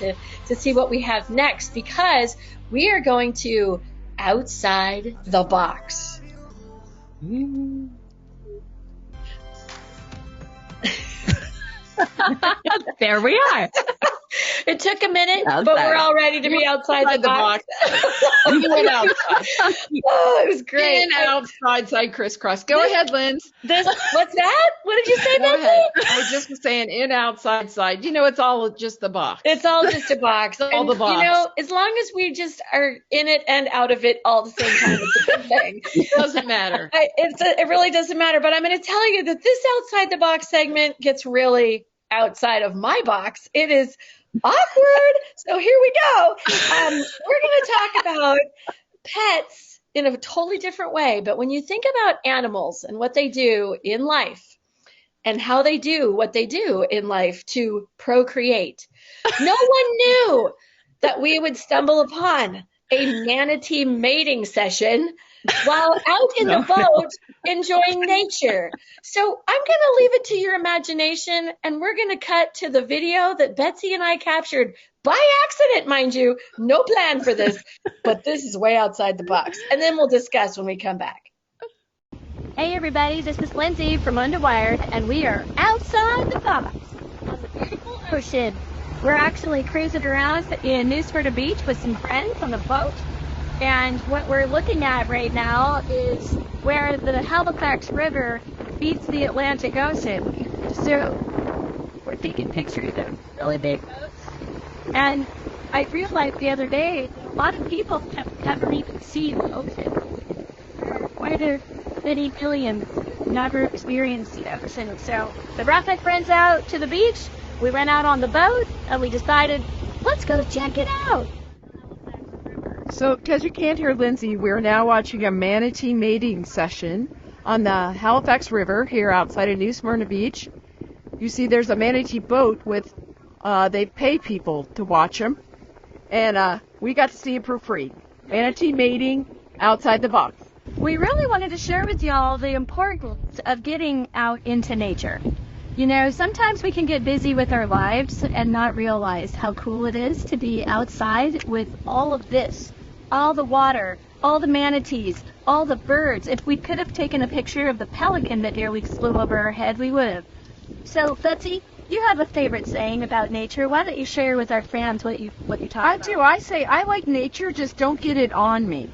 to see what we have next, because we are going to outside the box. There we are. It took a minute, but we're all ready to be outside the box. You went outside. Oh, it was great. In, outside, side, crisscross. Go ahead, Linz. What's that? What did you say, Go Betsy? ahead. I was just saying in, outside, side. It's all just the box. It's all just a box. All the box. As long as we just are in it and out of it all at the same time, it's a good thing. It doesn't matter. It really doesn't matter. But I'm going to tell you that this outside the box segment gets really outside of my box. It is awkward. So here we go. We're going to talk about pets in a totally different way. But when you think about animals and what they do in life and how they do what they do in life to procreate, no one knew that we would stumble upon a manatee mating session while out in the boat enjoying nature. So I'm going to leave it to your imagination, and we're going to cut to the video that Betsy and I captured by accident, mind you. No plan for this, but this is way outside the box. And then we'll discuss when we come back. Hey everybody, this is Lindsay from Underwired, and we are outside the box on the beautiful ocean. We're actually cruising around in Newsford Beach with some friends on the boat. And what we're looking at right now is where the Halifax River feeds the Atlantic Ocean. So we're taking pictures of really big boats. And I realized the other day, a lot of people have never even seen the ocean. Quite a many millions never experienced the ocean. So the brought my friends out to the beach. We went out on the boat and we decided, let's go check it out. So, because you can't hear Lindsay, we're now watching a manatee mating session on the Halifax River here outside of New Smyrna Beach. You see there's a manatee boat with, they pay people to watch them. And we got to see it for free. Manatee mating outside the box. We really wanted to share with y'all the importance of getting out into nature. You know, sometimes we can get busy with our lives and not realize how cool it is to be outside with all of this. All the water, all the manatees, all the birds. If we could have taken a picture of the pelican that nearly flew over our head, we would have. So, Betsy, you have a favorite saying about nature. Why don't you share with our fans what you talk about? I do. I say I like nature, just don't get it on me.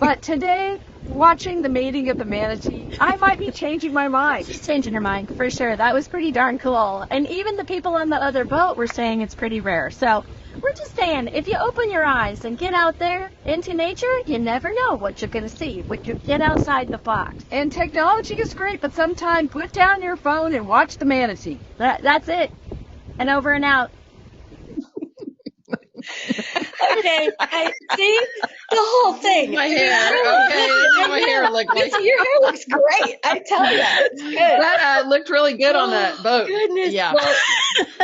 But today, watching the mating of the manatee, I might be changing my mind. She's changing her mind, for sure. That was pretty darn cool. And even the people on the other boat were saying it's pretty rare. So we're just saying, if you open your eyes and get out there into nature, you never know what you're going to see when you get outside the box. And technology is great, but sometimes put down your phone and watch the manatee. That's it. And over and out. Okay, I see the whole thing. My hair. Okay, my hair looked like. Your hair looks great. I tell you, it's good. That looked really good on that boat. Goodness. Yeah. Well,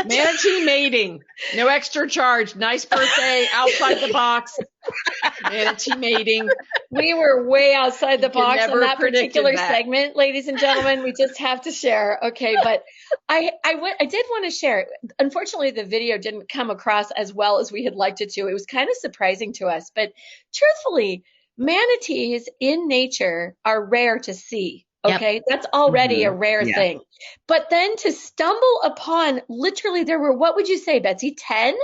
Manatee mating. No extra charge. Nice birthday outside the box. Manatee mating. we were way outside the You box on never that predicted particular that. segment, ladies and gentlemen. We just have to share. Okay, but I did want to share. Unfortunately, the video didn't come across as well as we had liked it to. It was kind of surprising to us, but truthfully, manatees in nature are rare to see. Okay, that's already a rare thing. But then to stumble upon, literally, there were, what would you say, Betsy? 10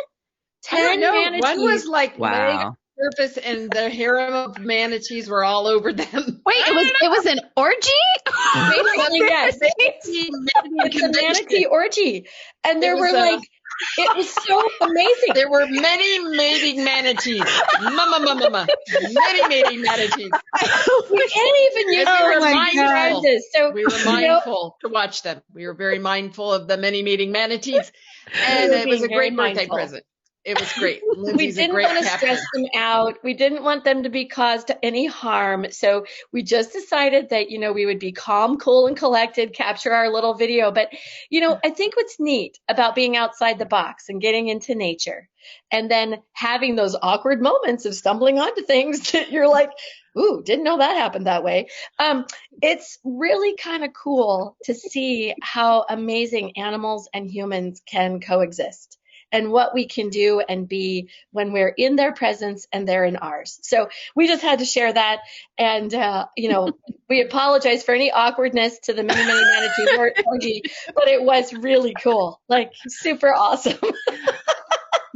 manatees. One was like laying on Wow. the surface, and the harem of manatees were all over them. Wait, it was an orgy? Basically, yes. It's a manatee orgy. And there It were was, like, it was so amazing. There were many mating manatees. Many mating manatees. We can't even use And we the were mindful. phrases. So We were mindful to watch them. We were very mindful of the many mating manatees. And We were it was a being great very birthday mindful. present. It was great. We Lindsay's a didn't great want to captain. stress them out. We didn't want them to be caused any harm. So we just decided that, we would be calm, cool, and collected, capture our little video. But, I think what's neat about being outside the box and getting into nature and then having those awkward moments of stumbling onto things that you're like, ooh, didn't know that happened that way. It's really kind of cool to see how amazing animals and humans can coexist and what we can do and be when we're in their presence and they're in ours. So we just had to share that. And, we apologize for any awkwardness to the many manatee orgy, but it was really cool, like super awesome.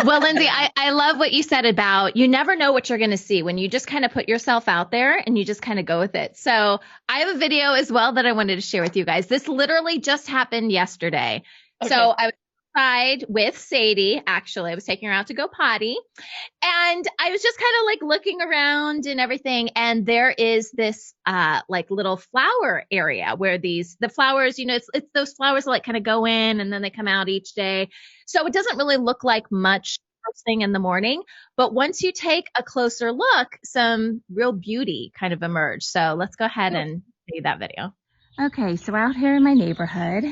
Well, Lindsay, I love what you said about you never know what you're going to see when you just kind of put yourself out there and you just kind of go with it. So I have a video as well that I wanted to share with you guys. This literally just happened yesterday. Okay. So I was outside with Sadie, actually. I was taking her out to go potty. And I was just kind of like looking around and everything. And there is this like little flower area where the flowers, it's those flowers that like kind of go in and then they come out each day. So it doesn't really look like much first thing in the morning. But once you take a closer look, some real beauty kind of emerge. So let's go ahead and see that video. Okay, so we're out here in my neighborhood.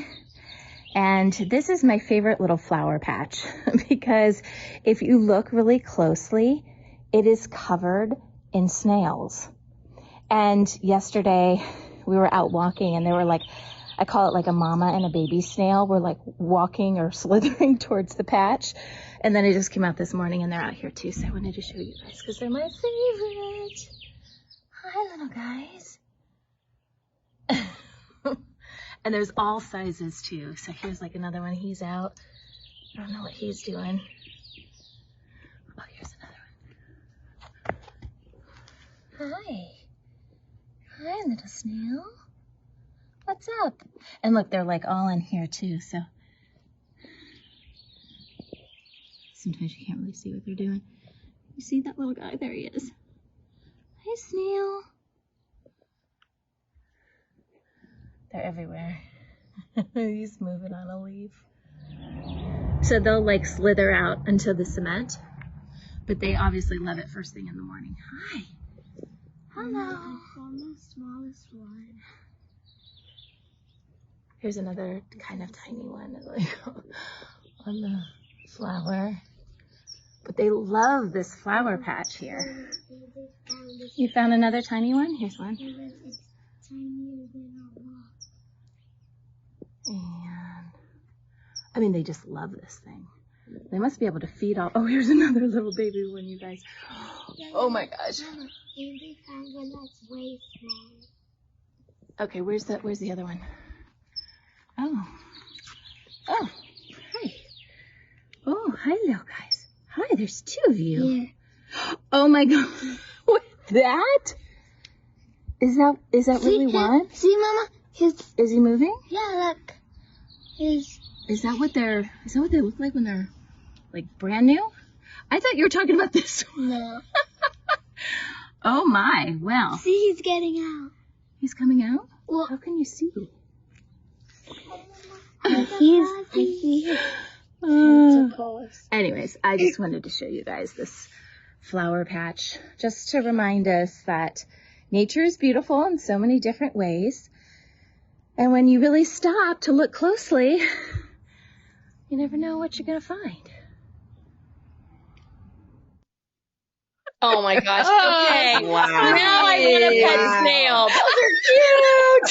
And this is my favorite little flower patch because if you look really closely, it is covered in snails. And yesterday we were out walking and they were like, I call it like a mama and a baby snail. We're like walking or slithering towards the patch. And then it just came out this morning and they're out here too. So I wanted to show you guys because they're my favorite. Hi, little guys. And there's all sizes too. So here's like another one. He's out. I don't know what he's doing. Oh, here's another one. Hi. Hi, little snail. What's up? And look, they're like all in here too, so sometimes you can't really see what they're doing. You see that little guy? There he is. Hi, snail. They're everywhere. He's moving on a leaf. So they'll like slither out into the cement, but they obviously love it first thing in the morning. Hi. Hello. I found the smallest one. Here's another kind of tiny one like on the flower. But they love this flower patch here. You found another tiny one? Here's one. It's tinier than a rock. And I mean, they just love this thing. They must be able to feed all. Oh, here's another little baby one, you guys. Oh my gosh. And they found one that's way smaller. Okay, where's the other one? Oh. Oh, hi. Oh, hi, little guys. Hi, there's two of you. Yeah. Oh my god. What? That? Is that really one? See, Mama? Is he moving? Yeah, look. Is that what they look like when they're like brand new? I thought you were talking about this one. No. Oh my, well. See, he's getting out. He's coming out? Well, How can you see? I see his tentacles. Anyways, I just wanted to show you guys this flower patch just to remind us that nature is beautiful in so many different ways. And when you really stop to look closely, you never know what you're going to find. Oh my gosh. Okay. Wow. Now I want to pet snail. Those are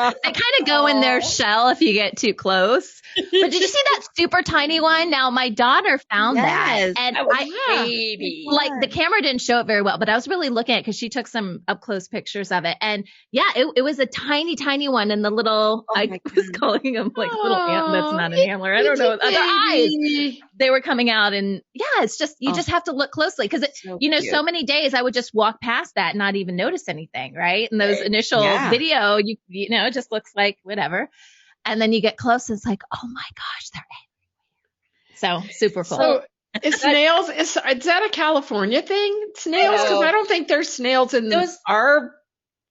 cute. They kind of go in their shell if you get too close. But did you see that super tiny one? Now, my daughter found Yes. that. And That was baby. like the camera didn't show it very well, but I was really looking at it because she took some up close pictures of it. And yeah, it was a tiny, tiny one. And the little, I was calling them like little that's not an antler. I don't know. Other eyes. They were coming out. And yeah, it's just, you just have to look closely because, So you know, cute. so many days I would just walk past that and not even notice anything, right? And those initial Yeah. video, you know, it just looks like whatever. And then you get close and it's like, oh my gosh, they're everywhere. So super cool. So is snails, is that a California thing? Snails? Because I don't think there's snails in our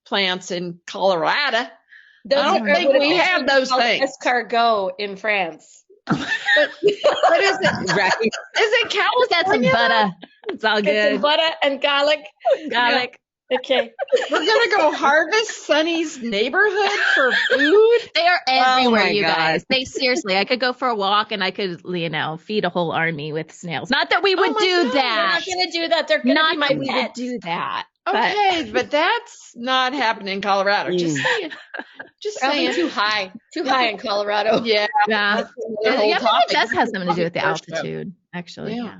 plants in Colorado. I don't think we have those things. Escargot in France. But is it? Right. Is it Just got some California? butter. It's all Get good. some butter and garlic. Garlic. Okay. We're gonna go harvest Sunny's neighborhood for food. They are everywhere, my you God. guys. They seriously, I could go for a walk and I could, you know, feed a whole army with snails. Not that we would my do God. We're that. not going to do that. They're going to Not be my that we would pets. do that. Okay, but that's not happening in Colorado. Just saying. Just Probably saying. too high. Too high in Colorado. Yeah. Yeah. That's another whole Yeah, maybe topic. it does have something to do with the First show. altitude, actually. Yeah. Yeah.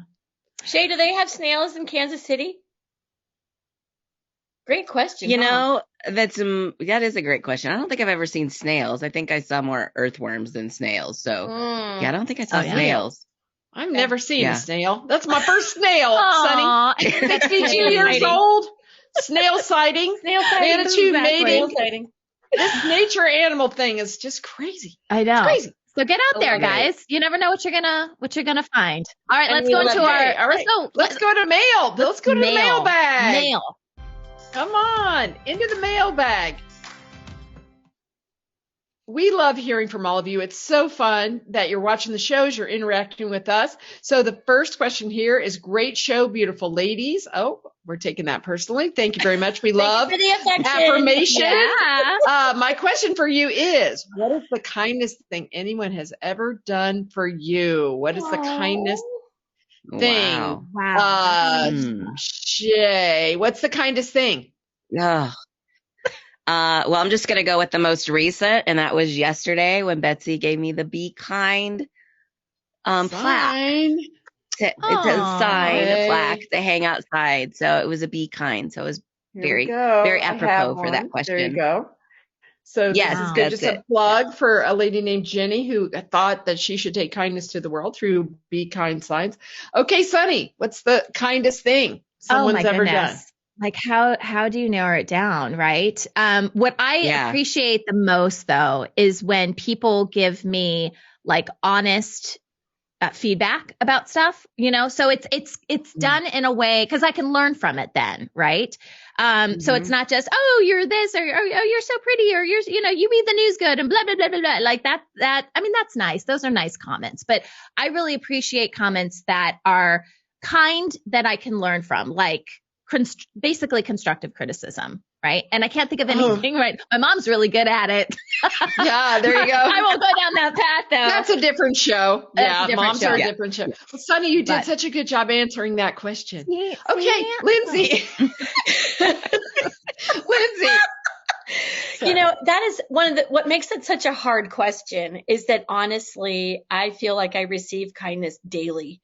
Shay, do they have snails in Kansas City? Great question. You know, that is a great question. I don't think I've ever seen snails. I think I saw more earthworms than snails. So yeah, I don't think I saw Oh, yeah. snails. I've never seen Yeah. a snail. That's my first snail, Sunny. Aw, 62 years old. Snail sighting. Snail sighting. Manitou Exactly. mating. Snail sighting. This nature animal thing is just crazy. I know. Crazy. So get out there, love it. guys. You never know what you're gonna find. All right, And let's we go love into it. our. All right. Let's go to mail. Let's go to the mailbag. Mail. Come on, into the mailbag. We love hearing from all of you. It's so fun that you're watching the shows, you're interacting with us. So the first question here is great show, beautiful ladies. Oh, we're taking that personally. Thank you very much. We love Thank you for the affection. affirmation. Yeah. My question for you is, what is the kindest thing anyone has ever done for you? What is the kindest thing? Wow. Shay, what's the kindest thing? Ugh. Well, I'm just going to go with the most recent, and that was yesterday when Betsy gave me the Be Kind plaque. Sign. It's a Aw. sign, Okay. a plaque to hang outside. So it was a Be Kind. So it was Here very, we go. very I have apropos for that one. question. There you go. So Yes, this is that's just it. a plug for a lady named Jenny who thought that she should take kindness to the world through Be Kind signs. Okay, Sunny, what's the kindest thing someone's ever done? like how do you narrow it down, right? What I appreciate the most though is when people give me like honest feedback about stuff, so it's done in a way because I can learn from it then, right? So it's not just, oh, you're this, or oh, you're so pretty, or you read the news good and blah, blah, blah, blah, blah. Like that, I mean, that's nice. Those are nice comments, but I really appreciate comments that are kind that I can learn from, like basically constructive criticism. Right. And I can't think of anything, right? My mom's really good at it. Yeah, there you go. I won't go down that path though. That's a different show. Moms are a Yeah. different show. Well, Sunny, you did such a good job answering that question. Yeah. Okay, Lindsay. Lindsay. That is what makes it such a hard question is that honestly, I feel like I receive kindness daily.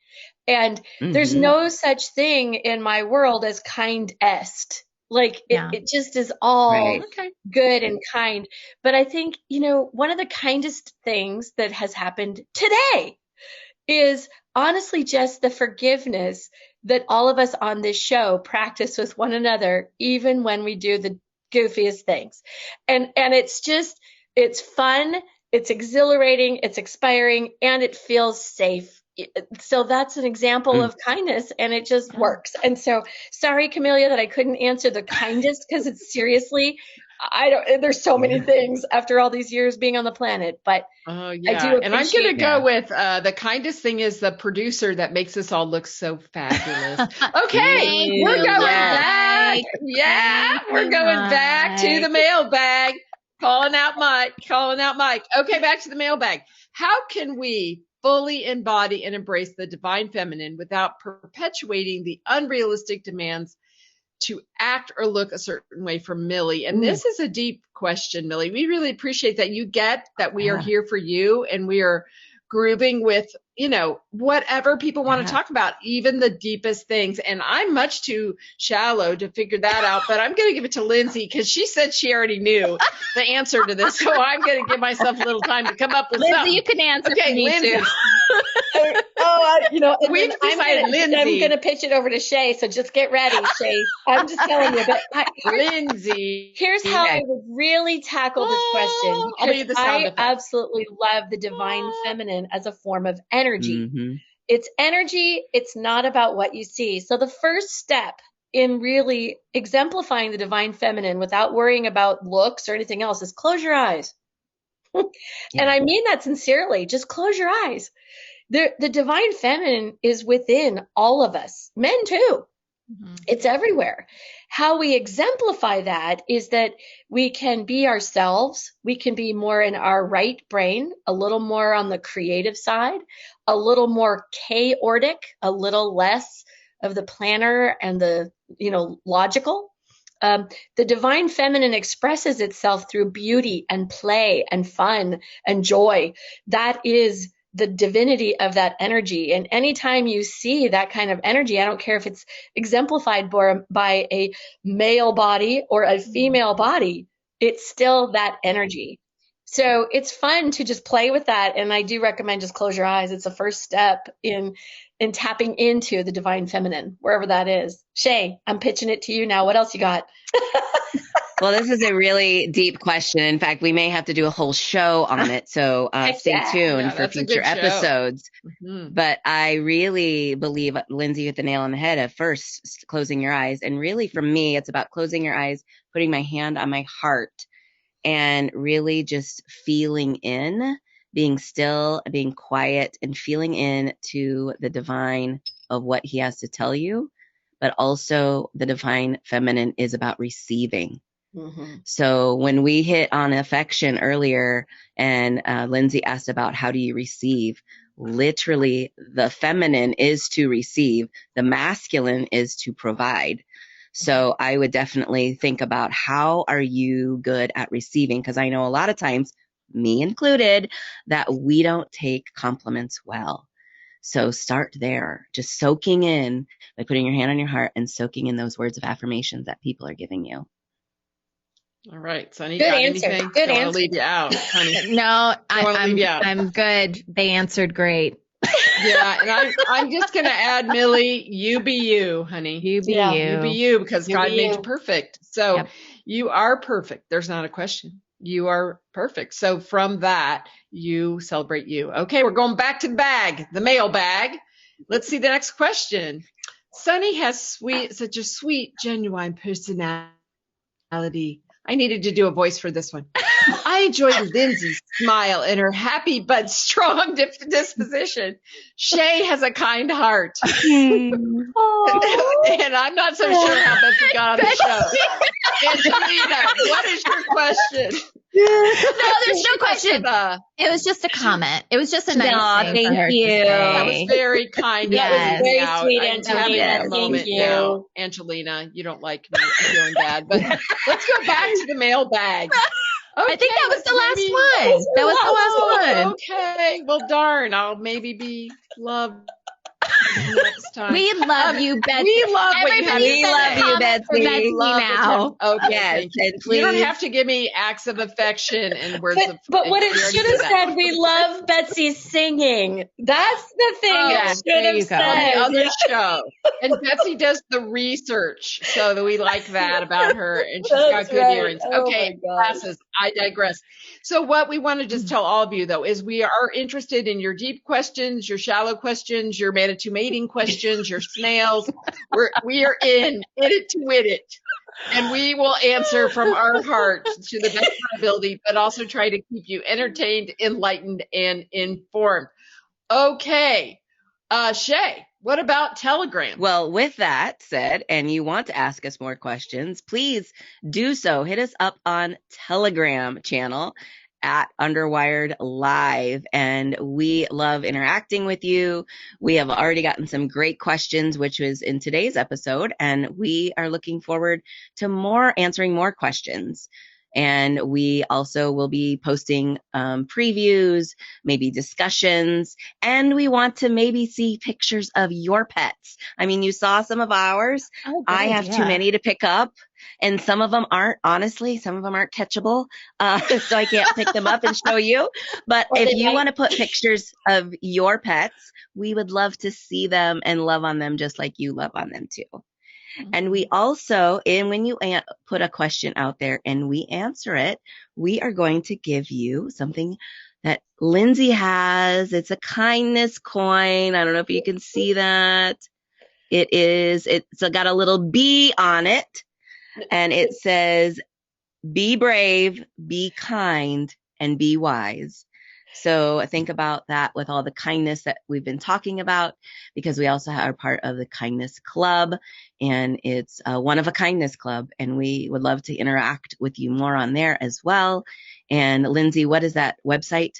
And there's no such thing in my world as kindest. Like it just is all good and kind. But I think, one of the kindest things that has happened today is honestly just the forgiveness that all of us on this show practice with one another, even when we do the goofiest things. And it's fun, it's exhilarating, it's inspiring, and it feels safe. So that's an example of kindness, and it just works. And so sorry, Camellia, that I couldn't answer the kindest, because it's seriously, there's so many things after all these years being on the planet, but I do appreciate. And I'm going to go with the kindest thing is the producer that makes us all look so fabulous. Okay, we're going back. Yeah, we're going back to the mailbag. Calling out Mike. Okay, back to the mailbag. How can we fully embody and embrace the divine feminine without perpetuating the unrealistic demands to act or look a certain way from Millie? And this is a deep question, Millie. We really appreciate that you get that we are here for you, and we are grooving with, whatever people want to talk about, even the deepest things. And I'm much too shallow to figure that out, but I'm going to give it to Lindsay because she said she already knew the answer to this. So I'm going to give myself a little time to come up with Lindsay, something. you can answer for me Lindsay. too. We've decided Lindsay. I'm going to pitch it over to Shay, so just get ready, Shay. I'm just telling you. But Lindsay. Here's how I would really tackle this question. I'll leave the sound I effect. absolutely love the divine feminine as a form of energy. It's energy. It's not about what you see. So the first step in really exemplifying the divine feminine without worrying about looks or anything else is close your eyes. And I mean that sincerely. Just close your eyes. The divine feminine is within all of us, men too. It's everywhere. How we exemplify that is that we can be ourselves. We can be more in our right brain, a little more on the creative side, a little more chaotic, a little less of the planner and the, logical. The divine feminine expresses itself through beauty and play and fun and joy. That is the divinity of that energy. And anytime you see that kind of energy, I don't care if it's exemplified by a male body or a female body, it's still that energy. So it's fun to just play with that. And I do recommend just close your eyes. It's the first step in tapping into the divine feminine, wherever that is. Shay, I'm pitching it to you now. What else you got? Well, this is a really deep question. In fact, we may have to do a whole show on it. So stay tuned for future episodes. But I really believe Lindsay hit the nail on the head at first, closing your eyes. And really for me, it's about closing your eyes, putting my hand on my heart, and really just feeling in, being still, being quiet, and feeling in to the divine of what he has to tell you. But also the divine feminine is about receiving. So when we hit on affection earlier, and Lindsay asked about how do you receive, literally the feminine is to receive, the masculine is to provide. So I would definitely think about how are you good at receiving? Because I know a lot of times, me included, that we don't take compliments well. So start there, just soaking in by putting your hand on your heart and soaking in those words of affirmations that people are giving you. All right, Sunny, good got answer. anything? Good Don't answer. want to leave you out, honey. No, I'm good. They answered great. Yeah, and I'm just gonna add, Millie, you be you, honey. You be Yeah. you. You be you because You God be made you. you perfect. So Yep. you are perfect. There's not a question. You are perfect. So from that, you celebrate you. Okay, we're going back to the bag, the mail bag. Let's see the next question. Sunny has such a sweet, genuine personality. I needed to do a voice for this one. I enjoyed Lindsay's smile and her happy but strong disposition. Shay has a kind heart. And I'm not so sure how Betsy got on the show. Angelina, what is your question? No, there's no question. It was just a comment. It was just a nice Aw, thing for thank her to you. say. That was very kind. Yes. That was Very out. sweet, I'm having Angelina. a moment Thank you. now. Angelina, you don't like me. I'm feeling bad. But let's go back to the mailbag. I think that was the last maybe- one. That was the last one. Okay. Well, darn. I'll maybe be loved next time. We love you, Betsy. We love what you have Everybody to We send love a you, comment Betsy. for Betsy Love what you now. have- Okay, Yes, thank you. and You don't please- have to give me acts of affection and words of. But what it we already should did have that. said, we love Betsy's singing. That's the thing Oh, it should there have you go. On said. the other show. And Betsy does the research, so that we like that about her, and she's got That's good right. earrings. Oh Okay, my gosh. classes, I digress. So what we want to just tell all of you, though, is we are interested in your deep questions, your shallow questions, your Manitou mating questions, your snails. We are in it to win it. And we will answer from our hearts to the best of our ability, but also try to keep you entertained, enlightened, and informed. Okay. Shay, what about Telegram? Well, with that said, and you want to ask us more questions, please do so. Hit us up on Telegram channel at Underwired Live, and we love interacting with you. We have already gotten some great questions, which was in today's episode, and we are looking forward to answering more questions. And we also will be posting previews, maybe discussions, and we want to maybe see pictures of your pets. I mean, you saw some of ours. Oh, good I have idea. too many to pick up, and some of them aren't catchable, so I can't pick them up and show you. But Or if they you might- want to put pictures of your pets, we would love to see them and love on them just like you love on them too. And we also, when you put a question out there and we answer it, we are going to give you something that Lindsay has. It's a kindness coin. I don't know if you can see that. It's got a little bee on it, and it says, "Be brave, be kind, and be wise." So think about that with all the kindness that we've been talking about, because we also are part of the Kindness Club, and it's One of a Kindness Club, and we would love to interact with you more on there as well. And Lindsay, what is that website?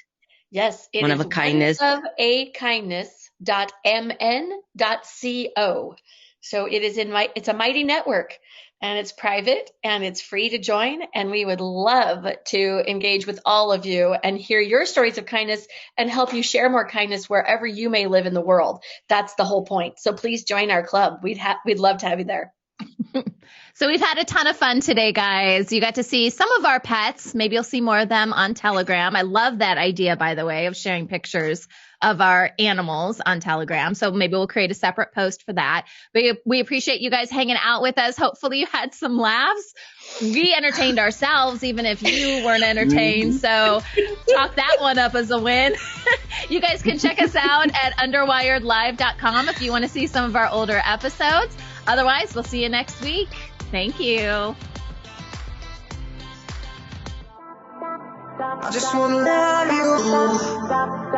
Yes, it One is of a kindness. oneofakindness.mn.co. So it's a mighty network, and it's private and it's free to join. And we would love to engage with all of you and hear your stories of kindness and help you share more kindness wherever you may live in the world. That's the whole point. So please join our club. We'd love to have you there. So we've had a ton of fun today, guys. You got to see some of our pets. Maybe you'll see more of them on Telegram. I love that idea, by the way, of sharing pictures of our animals on Telegram. So maybe we'll create a separate post for that. But we appreciate you guys hanging out with us. Hopefully you had some laughs. We entertained ourselves, even if you weren't entertained. So chalk that one up as a win. You guys can check us out at underwiredlive.com if you want to see some of our older episodes. Otherwise, we'll see you next week. Thank you. I just wanna love you.